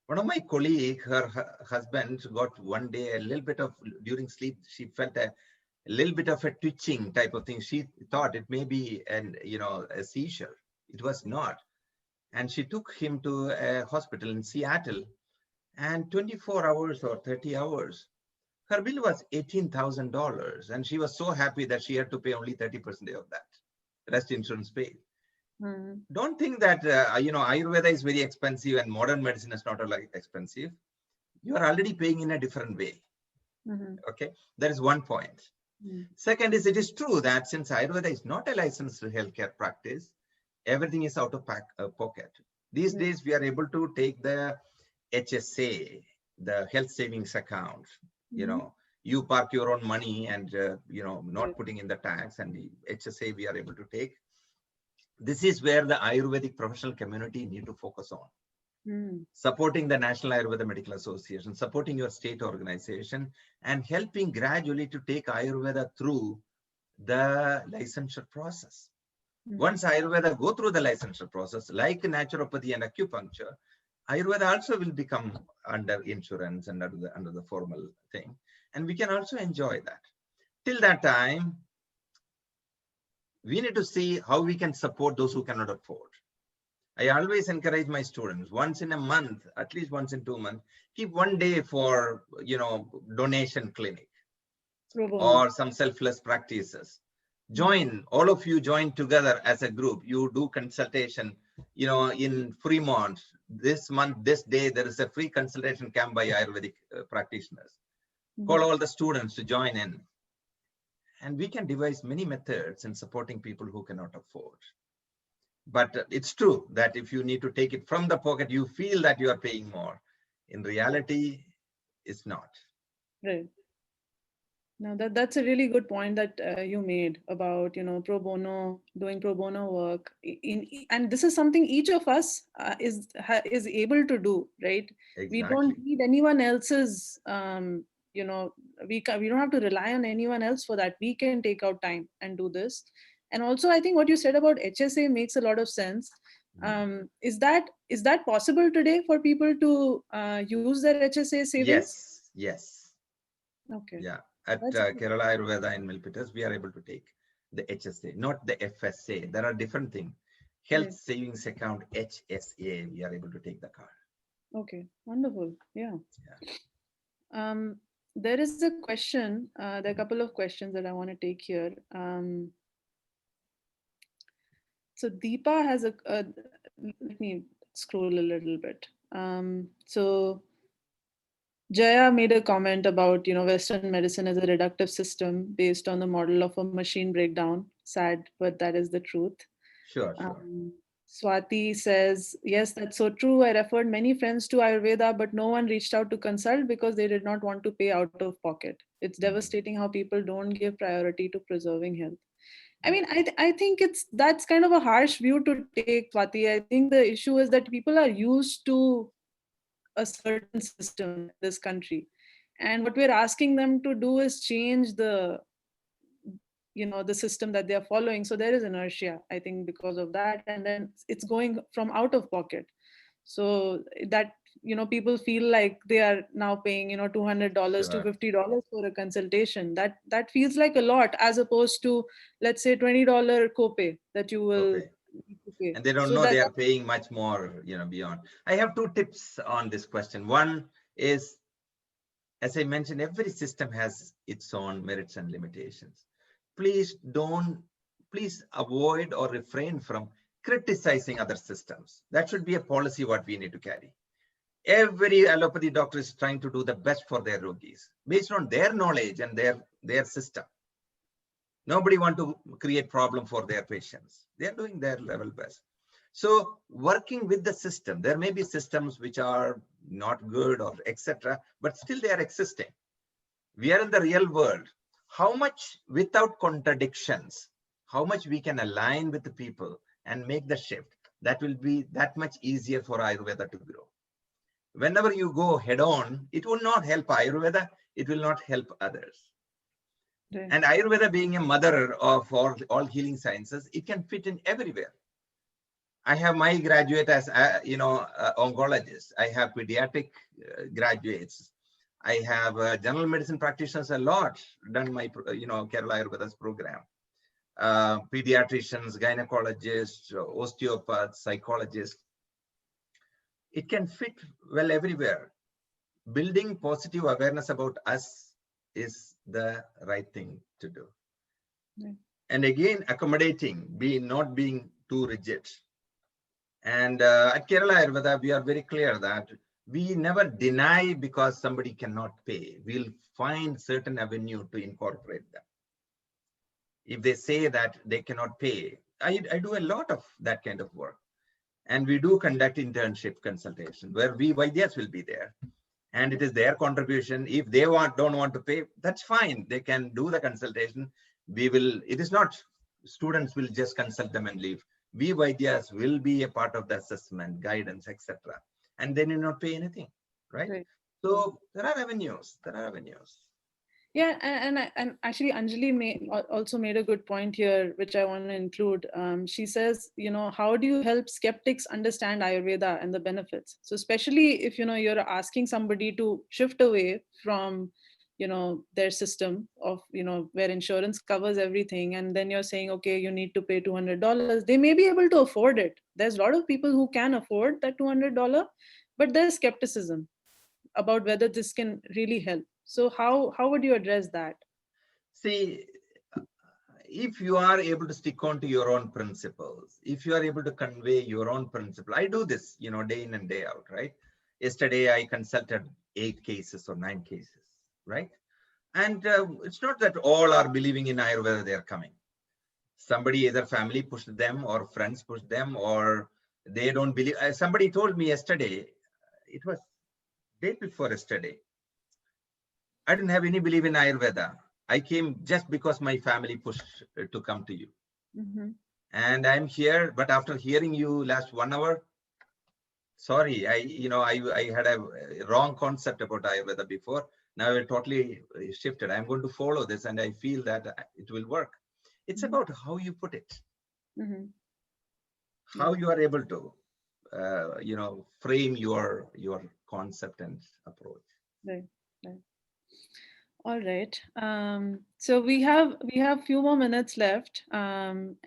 One of my colleagues, her husband got one day a little bit of, during sleep, she felt a little bit of a twitching type of thing. She thought it may be a seizure. It was not. And she took him to a hospital in Seattle, and 24 hours or 30 hours, her bill was $18,000. And she was so happy that she had to pay only 30% of that. The rest insurance paid. Don't think that, Ayurveda is very expensive and modern medicine is not like expensive. You are already paying in a different way. Okay, that is one point. Second is, it is true that since Ayurveda is not a licensed healthcare practice, everything is out of pocket. These days, we are able to take the HSA, the health savings account. You park your own money and, not putting in the tax, and the HSA we are able to take. This is where the Ayurvedic professional community need to focus on. Supporting the National Ayurveda Medical Association, supporting your state organization, and helping gradually to take Ayurveda through the licensure process. Once Ayurveda go through the licensure process, like naturopathy and acupuncture, Ayurveda also will become under insurance and under the formal thing. And we can also enjoy that. Till that time, we need to see how we can support those who cannot afford. I always encourage my students, once in a month, at least once in 2 months, keep one day for, donation clinic or some selfless practices. Join, all of you join together as a group. You do consultation, in Fremont. This month, this day, there is a free consultation camp by Ayurvedic practitioners. Call all the students to join in. And we can devise many methods in supporting people who cannot afford. But it's true that if you need to take it from the pocket, you feel that you are paying more. In reality, it's not. Right. Now that's a really good point that you made about pro bono, doing pro bono work. And this is something each of us is able to do, right? Exactly. We don't need anyone else's. We don't have to rely on anyone else for that. We can take out time and do this. And also, I think what you said about HSA makes a lot of sense. Is that possible today for people to use their HSA savings? Yes. Okay. Yeah, at That's good. Kerala Ayurveda in Milpitas, we are able to take the HSA, not the FSA. There are different things. Health Right. Savings Account, HSA, we are able to take the card. Okay, wonderful. Yeah. Yeah. There is a question. There are a couple of questions that I want to take here. So Deepa has let me scroll a little bit. So Jaya made a comment about, Western medicine as a reductive system based on the model of a machine breakdown. Sad, but that is the truth. Sure. Swati says, yes, that's so true. I referred many friends to Ayurveda, but no one reached out to consult because they did not want to pay out of pocket. It's devastating how people don't give priority to preserving health. I mean, I think that's kind of a harsh view to take, Swati. I think the issue is that people are used to a certain system in this country. And what we're asking them to do is change the system that they're following. So there is inertia, I think, because of that. And then it's going from out of pocket. So that, people feel like they are now paying, $200, Sure. $250 for a consultation. That feels like a lot, as opposed to, let's say, $20 copay that you will Okay. need to pay. And they don't So know that they are paying much more, beyond. I have two tips on this question. One is, as I mentioned, every system has its own merits and limitations. Please avoid or refrain from criticizing other systems. That should be a policy what we need to carry. Every allopathy doctor is trying to do the best for their yogis based on their knowledge and their system. Nobody want to create problem for their patients. They are doing their level best. So working with the system, there may be systems which are not good or etc., but still they are existing. We are in the real world. How much, without contradictions, how much we can align with the people and make the shift, that will be that much easier for Ayurveda to grow. Whenever you go head on, it will not help Ayurveda, it will not help others. Right. And Ayurveda being a mother of all healing sciences, it can fit in everywhere. I have my graduate as oncologist. I have pediatric graduates. I have general medicine practitioners a lot done my Kerala Ayurveda's program. Pediatricians, gynecologists, osteopaths, psychologists. It can fit well everywhere. Building positive awareness about us is the right thing to do. Yeah. And again, accommodating, not being too rigid. And at Kerala Ayurveda, we are very clear that we never deny because somebody cannot pay. We'll find certain avenue to incorporate them. If they say that they cannot pay, I do a lot of that kind of work. And we do conduct internship consultation where we Vaidyas will be there. And it is their contribution. If they don't want to pay, that's fine. They can do the consultation. It is not students will just consult them and leave. We Vaidyas will be a part of the assessment, guidance, etc. And they need not pay anything, right? So there are avenues. Yeah, and actually Anjali also made a good point here, which I want to include. She says, how do you help skeptics understand Ayurveda and the benefits? So especially if you're asking somebody to shift away from their system of where insurance covers everything, and then you're saying, okay, you need to pay $200. They may be able to afford it. There's a lot of people who can afford that $200, but there's skepticism about whether this can really help. So how would you address that? See, if you are able to stick on to your own principles, if you are able to convey your own principle, I do this, day in and day out, right? Yesterday, I consulted 8 cases or 9 cases, right? And it's not that all are believing in Ayurveda, they are coming. Somebody, either family pushed them or friends pushed them, or they don't believe. Somebody told me yesterday, it was day before yesterday, I didn't have any belief in Ayurveda. I came just because my family pushed to come to you. Mm-hmm. And I'm here, but after hearing you last 1 hour, sorry, I had a wrong concept about Ayurveda before. Now I totally shifted. I'm going to follow this, and I feel that it will work. It's about how you put it, how you are able to, frame your concept and approach. Right. All right. So we have few more minutes left, and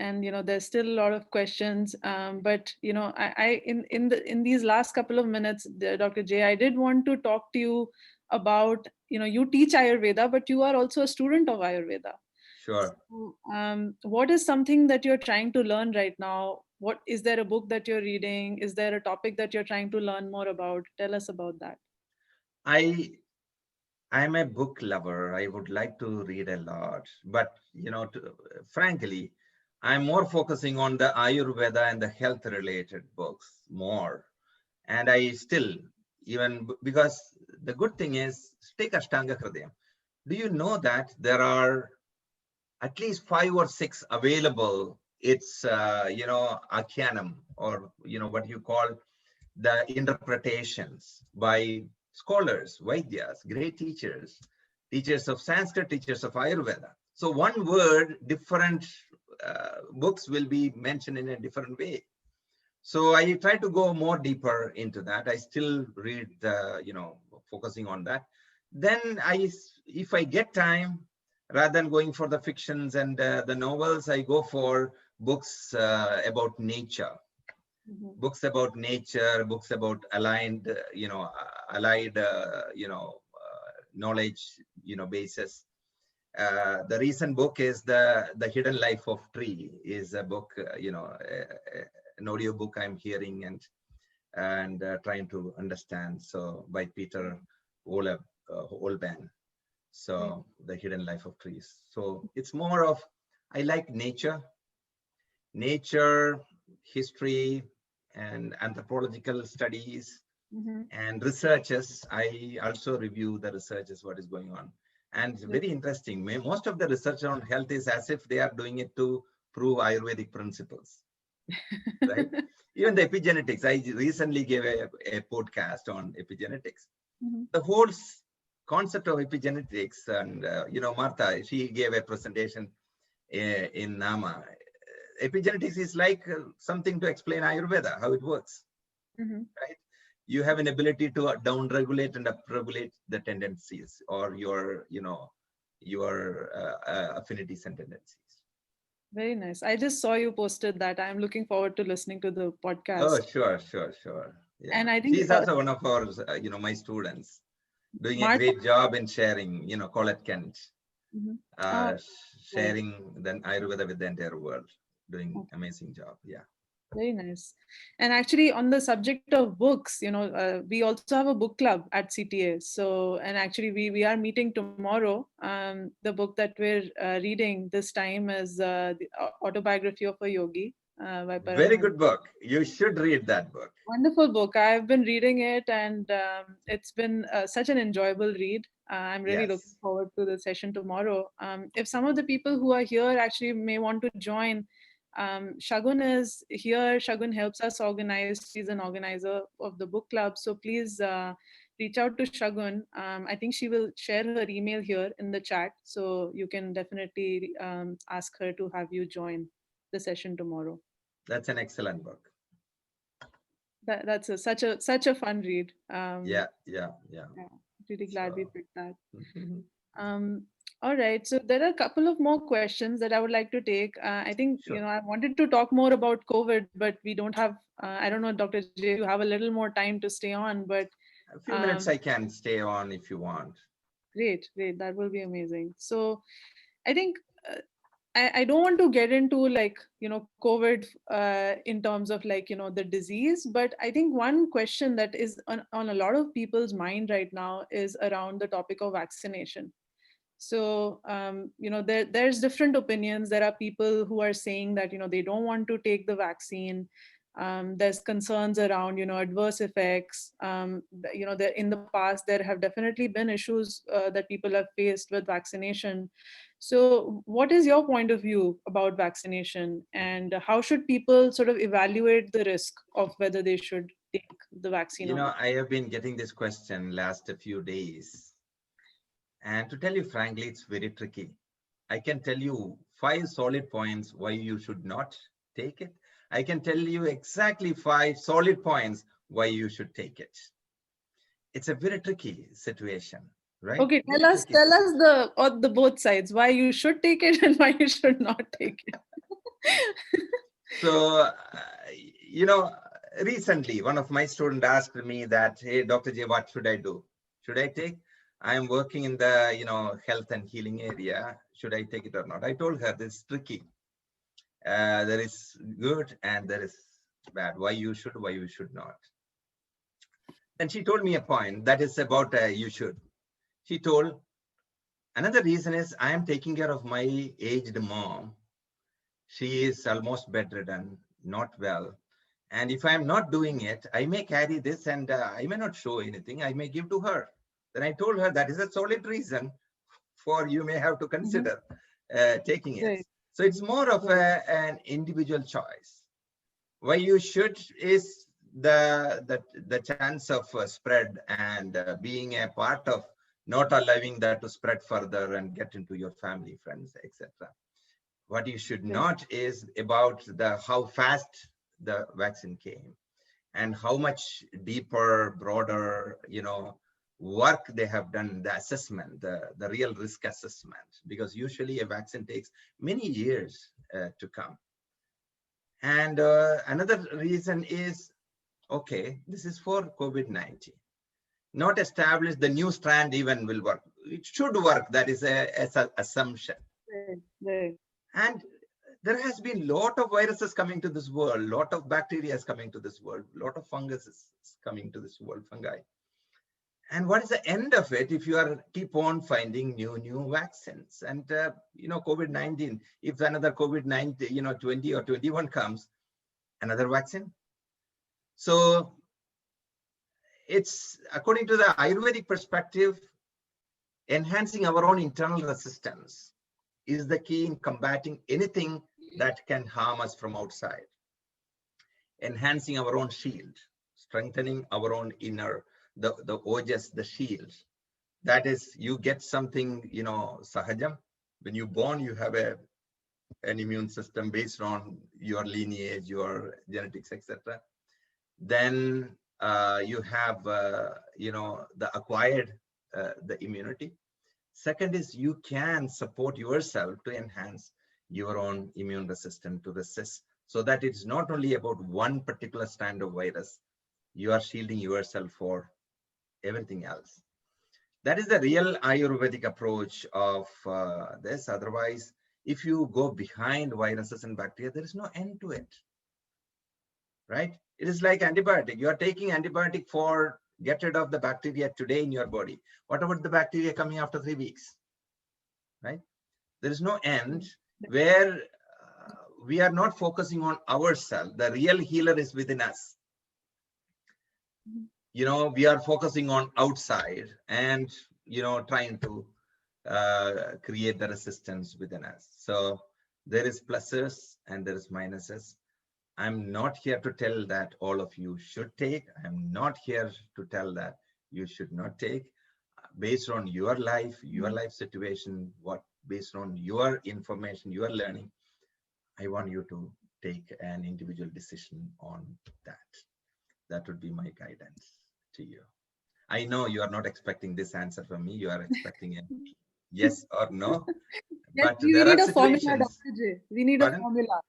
there's still a lot of questions. But I in these last couple of minutes, Dr. J, I did want to talk to you about you teach Ayurveda, but you are also a student of Ayurveda. Sure. So, what is something that you're trying to learn right now? What is there a book that you're reading? Is there a topic that you're trying to learn more about? Tell us about that. I I'm a book lover. I would like to read a lot, but frankly, I'm more focusing on the Ayurveda and the health related books more. And I still, because the good thing is, take Ashtanga Hridayam. Do you know that there are at least 5 or 6 available? It's, Akhyanam, or, what you call the interpretations by scholars, Vaidyas, great teachers, teachers of Sanskrit, teachers of Ayurveda. So one word, different books will be mentioned in a different way. So I try to go more deeper into that. I still read the, focusing on that. Then if I get time, rather than going for the fictions and the novels, I go for books about nature. Books about nature, books about allied knowledge, basis. The recent book is the Hidden Life of Tree. Is a book, an audio book I'm hearing and trying to understand. So by Peter Olban. So the Hidden Life of Trees. So it's more of, I like nature, history, and anthropological studies and researches. I also review the researches, what is going on. And it's very interesting. Most of the research on health is as if they are doing it to prove Ayurvedic principles, right? Even the epigenetics. I recently gave a podcast on epigenetics. The whole concept of epigenetics, and Martha, she gave a presentation in Nama. Epigenetics is like something to explain Ayurveda, how it works, right? You have an ability to down-regulate and up-regulate the tendencies, or your affinities and tendencies. Very nice. I just saw you posted that. I'm looking forward to listening to the podcast. Oh, sure. Yeah. And I think she's also one of our, my students, doing a great job in sharing, Colette Kent, sharing the Ayurveda with the entire world, doing amazing job. Yeah. Very nice. And actually, on the subject of books, we also have a book club at CTA. So, and actually, we are meeting tomorrow. The book that we're reading this time is the Autobiography of a Yogi. Very good book. You should read that book. Wonderful book. I've been reading it, and it's been such an enjoyable read. I'm really looking forward to the session tomorrow. If some of the people who are here actually may want to join, Shagun is here. Shagun helps us organize. She's an organizer of the book club. So please reach out to Shagun. I think she will share her email here in the chat. So you can definitely ask her to have you join the session tomorrow. That's an excellent book. That's such a fun read. Yeah. Really glad we picked that. All right, so there are a couple of more questions that I would like to take. I think I wanted to talk more about COVID, but we don't have. I don't know, Dr. J, you have a little more time to stay on, but a few minutes I can stay on if you want. Great, that will be amazing. So, I think. I don't want to get into COVID in terms of the disease, but I think one question that is on a lot of people's mind right now is around the topic of vaccination. So, there's different opinions. There are people who are saying that, they don't want to take the vaccine. There's concerns around, adverse effects. In the past, there have definitely been issues that people have faced with vaccination. So what is your point of view about vaccination, and how should people sort of evaluate the risk of whether they should take the vaccine or not? I have been getting this question last a few days. And to tell you frankly, it's very tricky. I can tell you 5 solid points why you should not take it. I can tell you exactly 5 solid points why you should take it. It's a very tricky situation. right? Okay, Very tell us tricky. the both sides, why you should take it and why you should not take it. So, you know, recently one of my students asked me that, hey, Dr. J, what should I do? Should I take? I'm working in the, health and healing area. Should I take it or not? I told her this is tricky. There is good and there is bad. Why you should, why you should not. And she told me a point that is about you should. She told, another reason is I am taking care of my aged mom. She is almost bedridden, not well. And if I'm not doing it, I may carry this and I may not show anything. I may give to her. Then I told her that is a solid reason for you may have to consider taking it. Right. So it's more of an individual choice. Why you should is the chance of spread and being a part of not allowing that to spread further and get into your family, friends, etc. What you should not is about how fast the vaccine came and how much deeper, broader, work they have done, the assessment, the real risk assessment, because usually a vaccine takes many years to come. And another reason is, okay, this is for COVID-19. Not established, the new strand even will work. It should work, that is a assumption. Right. And there has been a lot of viruses coming to this world, lot of bacteria is coming to this world, lot of fungus is coming to this world, fungi. And what is the end of it if you are keep on finding new vaccines? And COVID-19, if another COVID-19, 20 or 21 comes, another vaccine. So it's, according to the Ayurvedic perspective, enhancing our own internal resistance is the key in combating anything that can harm us from outside. Enhancing our own shield, strengthening our own inner, the ojas, the shield. That is, you get something, sahajam. When you're born, you have an immune system based on your lineage, your genetics, etc. Then you have, the acquired, the immunity. Second is you can support yourself to enhance your own immune resistance to resist, so that it's not only about one particular strand of virus, you are shielding yourself for everything else. That is the real Ayurvedic approach of this. Otherwise, if you go behind viruses and bacteria, there is no end to it, right? It is like antibiotic. You are taking antibiotic for get rid of the bacteria today in your body. What about the bacteria coming after 3 weeks, right? There is no end where we are not focusing on ourselves. The real healer is within us. We are focusing on outside and, trying to create the resistance within us. So there is pluses and there is minuses. I'm not here to tell that all of you should take. I'm not here to tell that you should not take. Based on your life situation, based on your information, your learning, I want you to take an individual decision on that. That would be my guidance to you. I know you are not expecting this answer from me. You are expecting a yes or no. Yes, But we there need are a formula, situations. Dr. J. We need Pardon? a formula.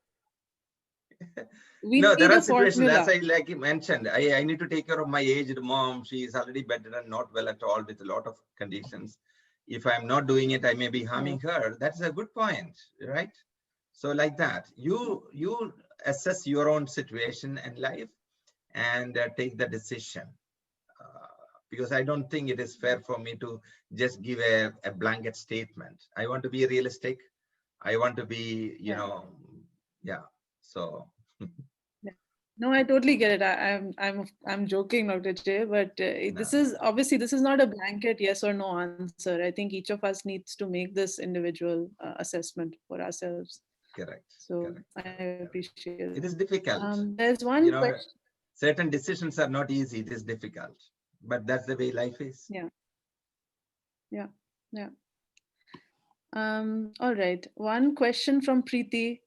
We No, need there a are situations, formula. as I like you mentioned, I need to take care of my aged mom. She is already bedridden, not well at all, with a lot of conditions. If I'm not doing it, I may be harming her. That's a good point, right? So like that, you assess your own situation and life and take the decision. Because I don't think it is fair for me to just give a blanket statement. I want to be realistic. I want to be, so. No, I totally get it. I'm joking, Dr. J, but this is obviously this is not a blanket yes or no answer. I think each of us needs to make this individual assessment for ourselves. Correct. So correct, I appreciate it. It is difficult. There's one question. Certain decisions are not easy. It is difficult, but that's the way life is. Yeah. All right. One question from Preeti.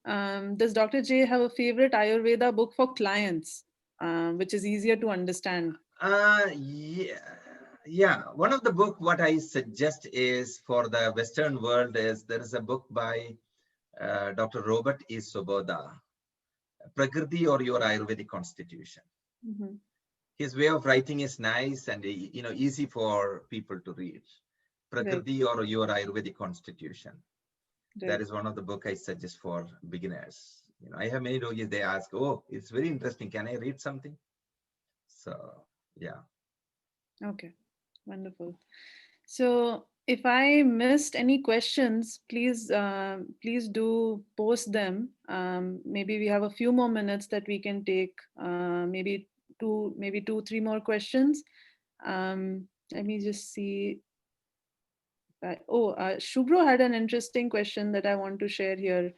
Does Dr. J have a favorite Ayurveda book for clients, which is easier to understand? Yeah. Yeah, one of the book what I suggest is for the Western world is there is a book by Dr. Robert E. Soboda, Prakriti or Your Ayurvedic Constitution. Mhm. His way of writing is nice and easy for people to read. Right, Prakriti or Your Ayurvedic Constitution. That right. is one of the book I suggest for beginners. I have many yogis, they ask, oh, it's very interesting. Can I read something? So, yeah. Okay, wonderful. So if I missed any questions, please do post them. Maybe we have a few more minutes that we can take. Maybe two, 3 more questions. Let me just see. Shubro had an interesting question that I want to share here.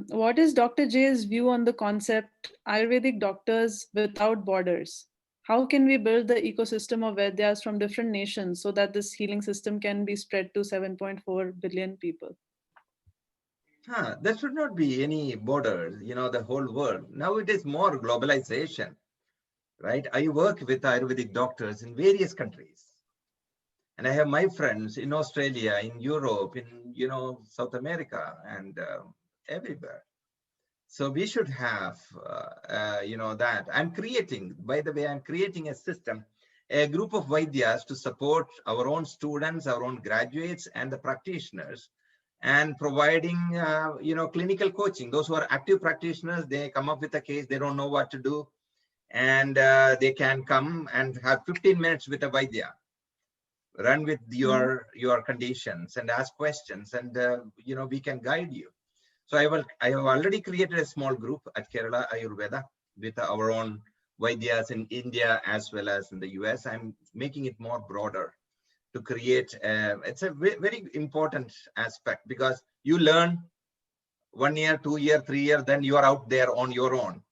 What is Dr. J's view on the concept Ayurvedic doctors without borders? How can we build the ecosystem of Vaidyas from different nations so that this healing system can be spread to 7.4 billion people? There should not be any borders, the whole world. Now it is more globalization, right? I work with Ayurvedic doctors in various countries. And I have my friends in Australia, in Europe, in, South America, and everywhere. So we should have, that. By the way, I'm creating a system, a group of Vaidyas to support our own students, our own graduates, and the practitioners, and providing, clinical coaching. Those who are active practitioners, they come up with a case, they don't know what to do, and they can come and have 15 minutes with a Vaidya, run with your conditions and ask questions, and, we can guide you. So I have already created a small group at Kerala Ayurveda with our own Vaidyas in India as well as in the US. I'm making it more broader to create, it's a very important aspect, because you learn 1 year, 2 year, 3 year, then you are out there on your own.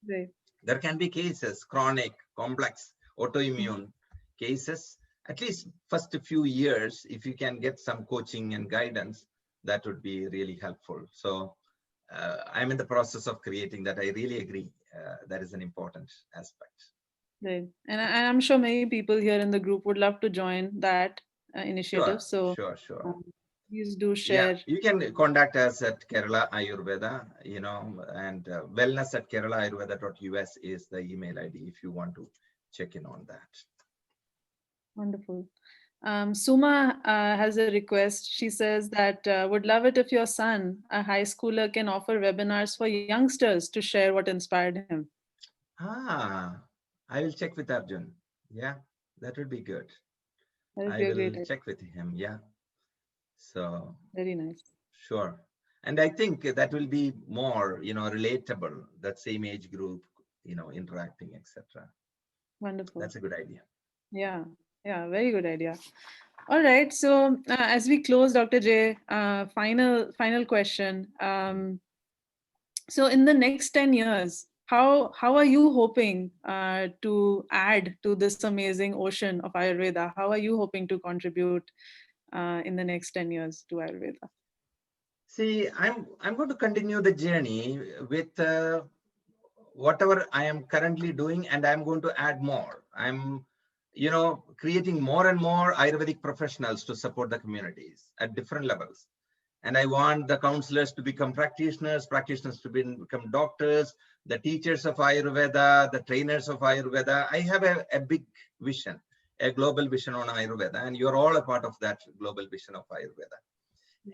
Right. There can be cases, chronic, complex, autoimmune cases. At least first few years, if you can get some coaching and guidance, that would be really helpful. So I'm in the process of creating that. I really agree. That is an important aspect. Right. And I'm sure many people here in the group would love to join that initiative. Sure, So sure, sure. please do Yeah, share. you can contact us at Kerala Ayurveda, and wellness at keralaayurveda.us is the email ID if you want to check in on that. Wonderful. Suma has a request. She says that would love it if your son, a high schooler, can offer webinars for youngsters to share what inspired him. I will check with Arjun. Yeah, that would be good. That would I be a will great idea. check with him. Yeah. So, Very nice. sure. And I think that will be more, relatable, that same age group, interacting, etc. Wonderful. That's a good idea. Yeah, yeah, very good idea. All right. So as we close, Dr. J, final question. So in the next 10 years, how are you hoping to add to this amazing ocean of Ayurveda? How are you hoping to contribute in the next 10 years to Ayurveda? See, I'm going to continue the journey with whatever I am currently doing, and I'm going to add more. I'm, creating more and more Ayurvedic professionals to support the communities at different levels. And I want the counselors to become practitioners to become doctors, the teachers of Ayurveda, the trainers of Ayurveda. I have a big vision, a global vision on Ayurveda, and you're all a part of that global vision of Ayurveda.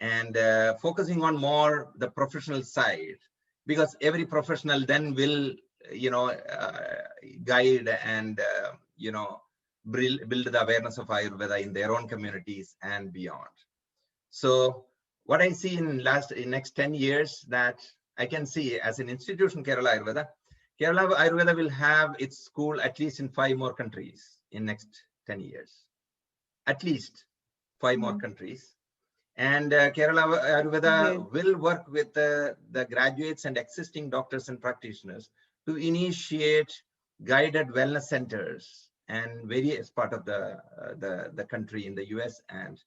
And focusing on more the professional side, because every professional then will, guide and, build the awareness of Ayurveda in their own communities and beyond. So what I see in next 10 years, that I can see as an institution, Kerala Ayurveda will have its school at least in 5 more countries in next 10 years, at least 5 more countries. And Kerala Ayurveda will work with the graduates and existing doctors and practitioners to initiate guided wellness centers and various part of the country in the US and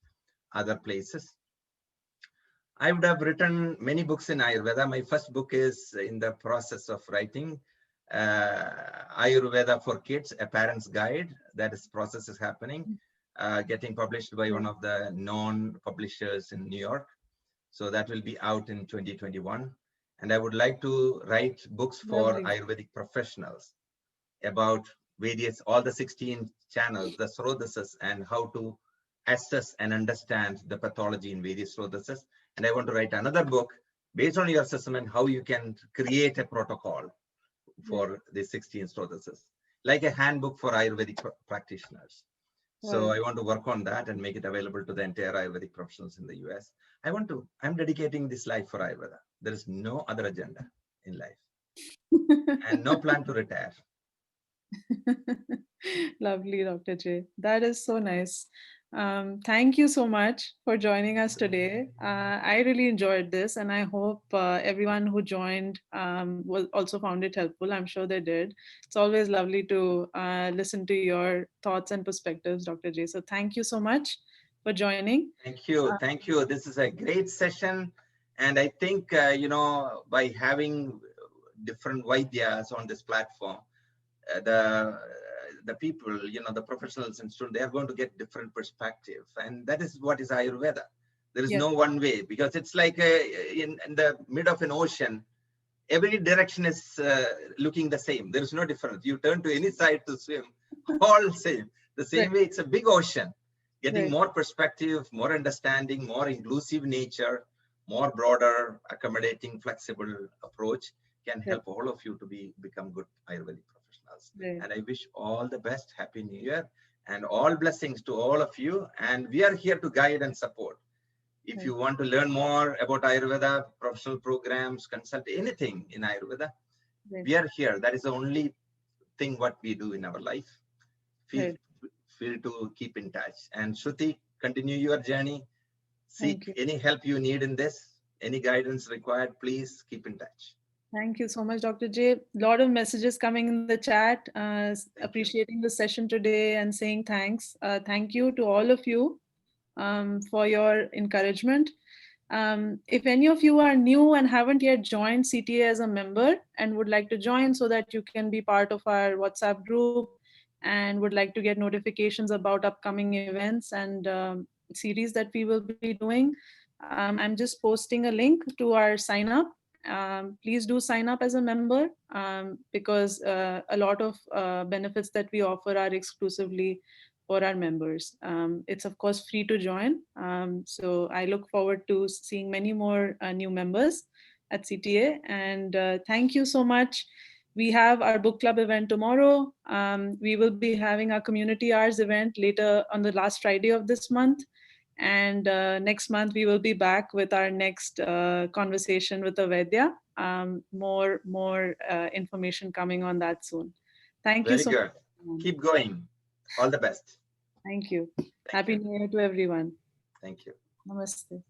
other places. I would have written many books in Ayurveda. My first book is in the process of writing, Ayurveda for Kids, a parent's guide. That process is happening. getting published by one of the known publishers in New York. So that will be out in 2021. And I would like to write books for Lovely. Ayurvedic professionals about various, all the 16 channels, the srodasas, and how to assess and understand the pathology in various srodasas. And I want to write another book based on your assessment, how you can create a protocol for the 16 srodasas, like a handbook for Ayurvedic practitioners. So I want to work on that and make it available to the entire Ayurvedic professionals in the US. I'm dedicating this life for Ayurveda. There is no other agenda in life and no plan to retire. Lovely, Dr. J. That is so nice. Thank you so much for joining us today. I really enjoyed this, and I hope everyone who joined will also found it helpful. I'm sure they did. It's always lovely to listen to your thoughts and perspectives, Dr. J. So thank you so much for joining. Thank you. Thank you. This is a great session. And I think, by having different Vaidyas on this platform, the people, the professionals and students, they are going to get different perspective. And that is what is Ayurveda. There is no one way, because it's like in the mid of an ocean, every direction is looking the same. There is no difference. You turn to any side to swim, all same. The same way, it's a big ocean. Getting more perspective, more understanding, more inclusive nature, more broader, accommodating, flexible approach can help all of you to become good Ayurvedic professionals. And I wish all the best. Happy New Year and all blessings to all of you. And we are here to guide and support. If you want to learn more about Ayurveda, professional programs, consult anything in Ayurveda, we are here. That is the only thing what we do in our life. Feel to keep in touch. And Shruti, continue your journey. Seek any help you need in this, any guidance required, please keep in touch. Thank you so much, Dr. J. A lot of messages coming in the chat, appreciating the session today and saying thanks. Thank you to all of you for your encouragement. If any of you are new and haven't yet joined CTA as a member and would like to join so that you can be part of our WhatsApp group and would like to get notifications about upcoming events and series that we will be doing, I'm just posting a link to our sign up. Please do sign up as a member because a lot of benefits that we offer are exclusively for our members. It's of course free to join. So I look forward to seeing many more new members at CTA. And thank you so much. We have our book club event tomorrow. We will be having our community hours event later on the last Friday of this month. And next month, we will be back with our next conversation with the Vaidya. More information coming on that soon. Thank you so much. Keep going. All the best. Thank you. Happy New Year to everyone. Thank you. Namaste.